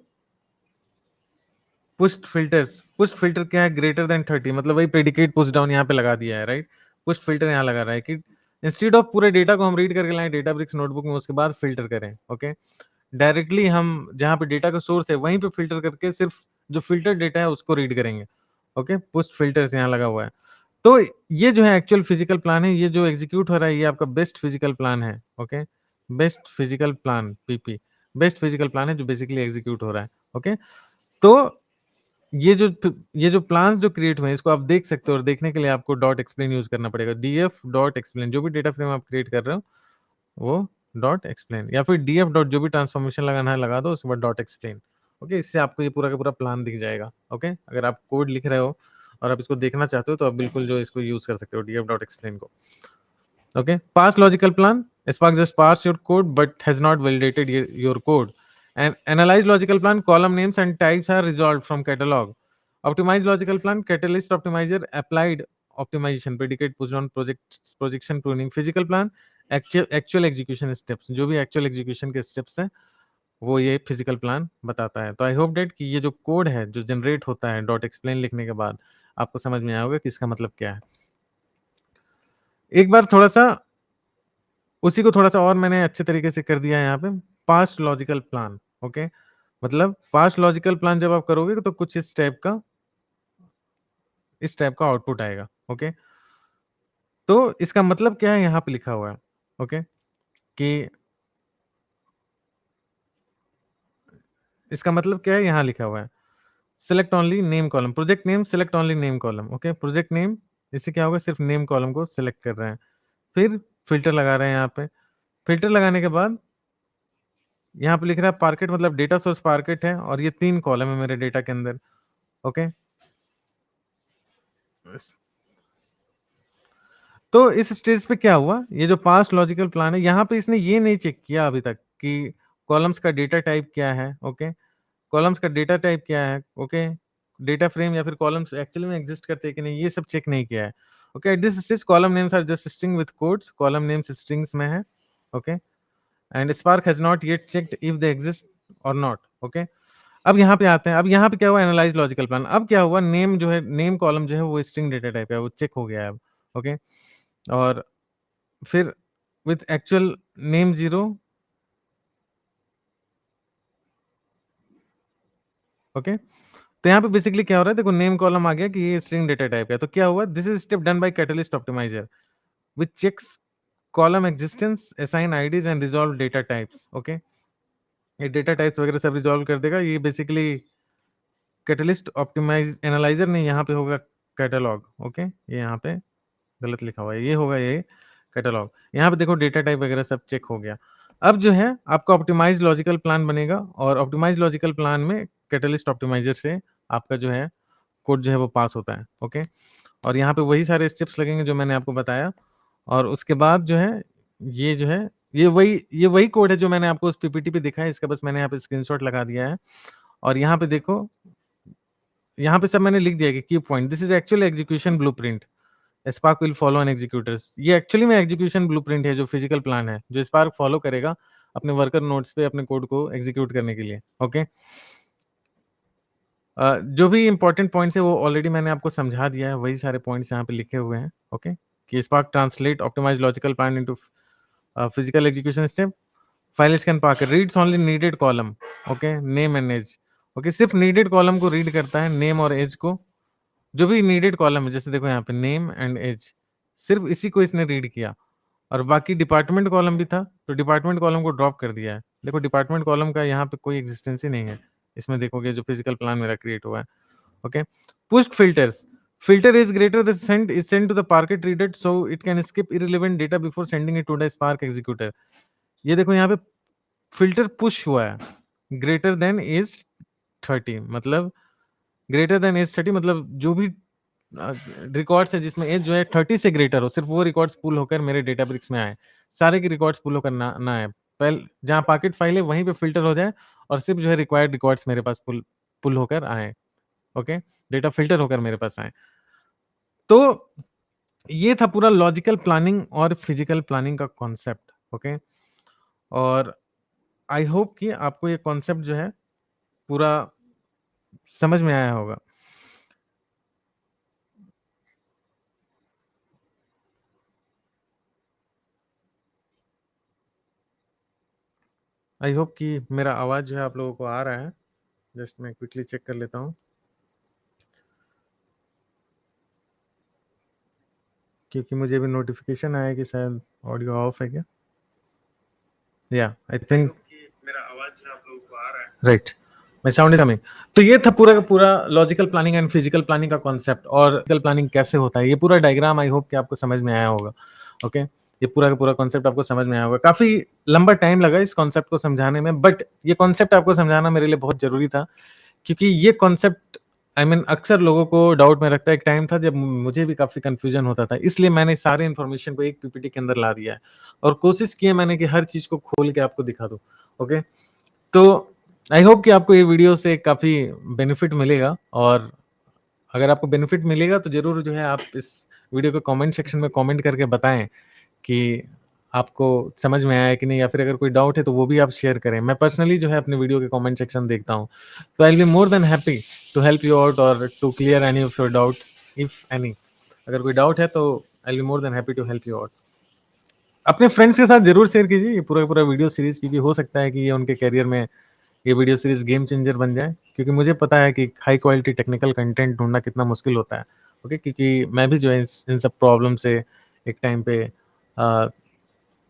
पुस्ट फिल्टर क्या है, ग्रेटर देन 30, मतलब वही प्रेडिकेट पुश डाउन यहाँ पे लगा दिया है, राइट। पुस्ट फिल्टर यहाँ लगा रहा है कि इंस्टेड ऑफ पूरे डेटा को हम रीड करके लाएं डेटाब्रिक्स नोटबुक में, उसके बाद फिल्टर करें, ओके, डायरेक्टली हम जहाँ पे डेटा का सोर्स है वहीं पे फिल्टर करके सिर्फ जो फिल्टर डेटा है उसको रीड करेंगे, ओके। पुस्ट फिल्टर्स यहाँ लगा हुआ है। तो ये जो है एक्चुअल फिजिकल प्लान है, ये जो एग्जीक्यूट हो रहा है ये आपका बेस्ट फिजिकल प्लान है, okay. Best physical plan PP, best physical plan है जो बेसिकली एग्जीक्यूट हो रहा है, ओके। तो ये जो प्लान जो क्रिएट हुए हैं इसको आप देख सकते हो, और देखने के लिए आपको डॉट एक्सप्लेन यूज करना पड़ेगा, डीएफ डॉट एक्सप्लेन, जो भी डेटा फ्रेम आप क्रिएट कर रहे हो वो डॉट एक्सप्लेन, या फिर डीएफ डॉट जो भी ट्रांसफॉर्मेशन लगाना है लगा दो, उसके बाद डॉट एक्सप्लेन, ओके। इससे आपको ये पूरा का पूरा प्लान दिख जाएगा, ओके। अगर आप कोड लिख रहे हो और आप इसको देखना चाहते हो तो आप बिल्कुल जो इसको यूज कर सकते हो डीएफ डॉट एक्सप्लेन को, okay. Parsed logical plan, Spark just parsed your code but has not validated your code. And analyze logical plan, column names and types are resolved from catalog. Optimize logical plan, catalyst optimizer, applied optimization, predicate push down, projection pruning. Physical plan, actual execution steps, जो भी actual execution के steps हैं वो ये फिजिकल प्लान बताता है। तो आई होप डेट कि ये जो कोड है जो जनरेट होता है डॉट एक्सप्लेन लिखने के बाद आपको समझ में आया होगा कि इसका मतलब क्या है। एक बार थोड़ा सा उसी को थोड़ा सा और मैंने अच्छे तरीके से कर दिया है यहाँ पे, पास्ट लॉजिकल प्लान, ओके। मतलब पास्ट लॉजिकल प्लान जब आप करोगे तो कुछ इस टाइप का आउटपुट आएगा, ओके। तो इसका मतलब क्या है यहाँ पे लिखा हुआ है, ओके, कि इसका मतलब क्या है यहाँ लिखा हुआ है, select only name column, project name select only name column, okay. Project name इससे क्या होगा, सिर्फ नेम कॉलम को सिलेक्ट कर रहे हैं, फिर फिल्टर लगा रहे हैं यहाँ पे, फिल्टर लगाने के बाद यहाँ पे लिख रहा है पार्केट, मतलब डेटा सोर्स पार्केट है और ये 3 कॉलम है मेरे डेटा के अंदर, ओके। तो इस स्टेज पे क्या हुआ, ये जो पास्ट लॉजिकल प्लान है यहाँ पे इसने ये नहीं चेक किया अभी तक कि कॉलम्स का डेटा टाइप क्या है, ओके, कॉलम्स का डेटा टाइप क्या है, ओके, डेटा फ्रेम या फिर कॉलम्स एक्चुअली में एग्जिस्ट करते हैं कि नहीं, ये सब चेक नहीं किया है, okay. At this stage column names are just string with codes, column names strings में है, okay, and Spark has not yet checked if they exist और नॉट, ओके। अब यहाँ पे आते हैं, अब यहाँ पे क्या हुआ, एनालाइज लॉजिकल प्लान, अब क्या हुआ, नेम जो है नेम कॉलम जो है वो स्ट्रिंग डेटा टाइप है, वो चेक हो गया है अब, ओके। और फिर विथ एक्चुअल नेम 0, ओके। तो यहाँ पे बेसिकली क्या हो रहा है, देखो नेम कॉलम आ गया कि ये स्ट्रिंग डेटा टाइप है, तो क्या हुआ, this is step done by catalyst optimizer which checks column existence, assign IDs and resolve data types, okay. ये डेटा टाइप्स वगैरह सब रिजॉल्व कर देगा, ये बेसिकली कैटलिस्ट ऑप्टिमाइज एनालाइजर नहीं, यहाँ पे होगा कैटलॉग, ओके, ये यहाँ पे गलत लिखा हुआ है, ये होगा ये कैटलॉग, यहाँ पे देखो डेटा टाइप वगैरह सब चेक हो गया। अब जो है आपका ऑप्टिमाइज लॉजिकल प्लान बनेगा, और ऑप्टिमाइज लॉजिकल प्लान में कैटलिस्ट ऑप्टिमाइजर से आपका जो है कोड जो है वो पास होता है, ओके। और यहाँ पे वही सारे स्टेप्स लगेंगे जो मैंने आपको बताया, और उसके बाद जो है ये जो है ये वही कोड है जो मैंने आपको उस पीपीटी पे दिखा है, इसका बस मैंने यहाँ पे स्क्रीनशॉट लगा दिया है। और यहाँ पे देखो, यहाँ पे सब मैंने लिख दिया कि key point, this is actual execution blueprint, Spark will follow an executors. ये एक्चुअली में एग्जीक्यूशन ब्लूप्रिंट है, जो फिजिकल प्लान है, जो स्पार्क फॉलो करेगा अपने वर्कर नोड्स पे अपने कोड को एग्जीक्यूट करने के लिए। ओके, जो भी इंपॉर्टेंट पॉइंट्स है वो ऑलरेडी मैंने आपको समझा दिया है, वही सारे पॉइंट्स यहाँ पे लिखे हुए हैं। ओके, कि spark translate optimise logical plan into physical execution step. File scan parquet reads only needed column, okay, name and age. Okay, सिर्फ नीडेड कॉलम को रीड करता है, नेम और एज को। जो भी नीडेड कॉलम है, जैसे देखो यहाँ पे नेम एंड एज, सिर्फ इसी को इसने रीड किया। और बाकी डिपार्टमेंट कॉलम भी था, तो डिपार्टमेंट कॉलम को ड्रॉप कर दिया है। देखो डिपार्टमेंट कॉलम का यहाँ पे कोई एग्जिस्टेंस ही नहीं है, इसमें देखोगे जो फिजिकल प्लान मेरा क्रिएट हुआ है। Okay, pushed filters, filter is greater than send is sent to the parquet reader so it can skip irrelevant data before sending it to the spark executor। ये देखो यहाँ पे फिल्टर पुश हुआ है, ग्रेटर देन इज 30, मतलब ग्रेटर देन एज 30 मतलब जो भी रिकॉर्ड्स है जिसमें एज जो है 30 से ग्रेटर हो, सिर्फ वो रिकॉर्ड्स पुल होकर मेरे डेटाब्रिक्स में आए, सारे के रिकॉर्ड्स पुल होकर ना आए। पहले जहाँ पॉकेट फाइल है वहीं पे फिल्टर हो जाए और सिर्फ जो है रिक्वायर्ड रिकॉर्ड्स मेरे पास पुल होकर आए। ओके, डेटा फिल्टर होकर मेरे पास आए। तो ये था पूरा लॉजिकल प्लानिंग और फिजिकल प्लानिंग का कॉन्सेप्ट। ओके, और आई होप कि आपको ये कॉन्सेप्ट जो है पूरा समझ में आया होगा। आई होप कि मेरा आवाज जो है आप लोगों को आ रहा है। जस्ट मैं क्विकली चेक कर लेता हूँ, क्योंकि मुझे भी नोटिफिकेशन आया कि शायद ऑडियो ऑफ है क्या। या आई थिंक मेरा आवाज जो आप लोगों को आ रहा है, राइट, मैं साउंड इज कमिंग। तो ये था पूरा का पूरा logical planning and physical planning का कॉन्सेप्ट, और फिजिकल प्लानिंग कैसे होता है, ये पूरा डायग्राम आई होप कि आपको समझ में आया होगा। ओके, ये पूरा का पूरा कॉन्सेप्ट आपको समझ में आया होगा। काफी लंबा टाइम लगा इस कॉन्सेप्ट को समझाने में, बट ये कॉन्सेप्ट आपको समझाना मेरे लिए बहुत जरूरी था, क्योंकि ये कॉन्सेप्ट आई मीन अक्सर लोगों को डाउट में रखता है। एक टाइम था जब मुझे भी काफी कंफ्यूजन होता था, इसलिए मैंने सारे इन्फॉर्मेशन को एक पीपीटी के अंदर ला दिया है और कोशिश की है मैंने कि हर चीज को खोल के आपको दिखा दूं। ओके, तो आई होप कि आपको ये वीडियो से काफी बेनिफिट मिलेगा, और अगर आपको बेनिफिट मिलेगा तो जरूर जो है आप इस वीडियो को कमेंट सेक्शन में कमेंट करके बताएं कि आपको समझ में आया है कि नहीं, या फिर अगर कोई डाउट है तो वो भी आप शेयर करें। मैं पर्सनली जो है अपने वीडियो के कमेंट सेक्शन देखता हूँ, तो I will be more than happy to help you out और to clear any of your doubt if any. अगर कोई डाउट है तो I will be more than happy to help you out. अपने फ्रेंड्स के साथ जरूर शेयर कीजिए ये पूरा पूरा वीडियो सीरीज, क्योंकि हो सकता है कि ये उनके करियर में ये वीडियो सीरीज गेम चेंजर बन जाए, क्योंकि मुझे पता है कि हाई क्वालिटी टेक्निकल कंटेंट ढूंढना कितना मुश्किल होता है। ओके, क्योंकि मैं भी जो है इन सब प्रॉब्लम से एक टाइम पे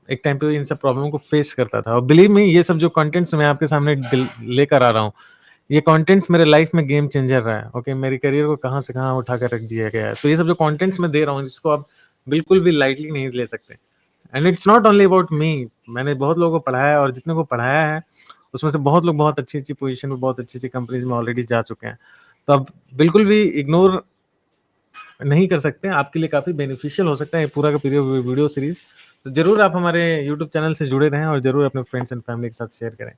एक टाइम पे इन सब प्रॉब्लम को फेस करता था, और बिलीव मी ये सब जो कंटेंट्स मैं आपके सामने लेकर आ रहा हूँ, ये कंटेंट्स मेरे लाइफ में गेम चेंजर रहा है। ओके, मेरे करियर को कहाँ से कहाँ उठा कर रख दिया गया है। तो ये सब जो कंटेंट्स मैं दे रहा हूँ, जिसको आप बिल्कुल भी लाइटली नहीं ले सकते। And it's not only about me, मैंने बहुत लोगों को पढ़ाया है, और जितने को पढ़ाया है उसमें से बहुत लोग बहुत अच्छी अच्छी पोजीशन में, बहुत अच्छी अच्छी कंपनीज में ऑलरेडी जा चुके हैं। तो आप बिल्कुल भी इग्नोर नहीं कर सकते, आपके लिए काफी बेनिफिशियल हो सकता है ये पूरा का पूरा वीडियो सीरीज। तो जरूर आप हमारे यूट्यूब चैनल से जुड़े रहें और जरूर अपने फ्रेंड्स एंड फैमिली के साथ शेयर करें।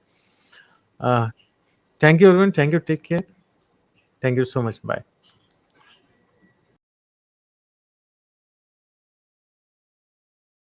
Thank you everyone, thank you, take care, thank you so much, bye.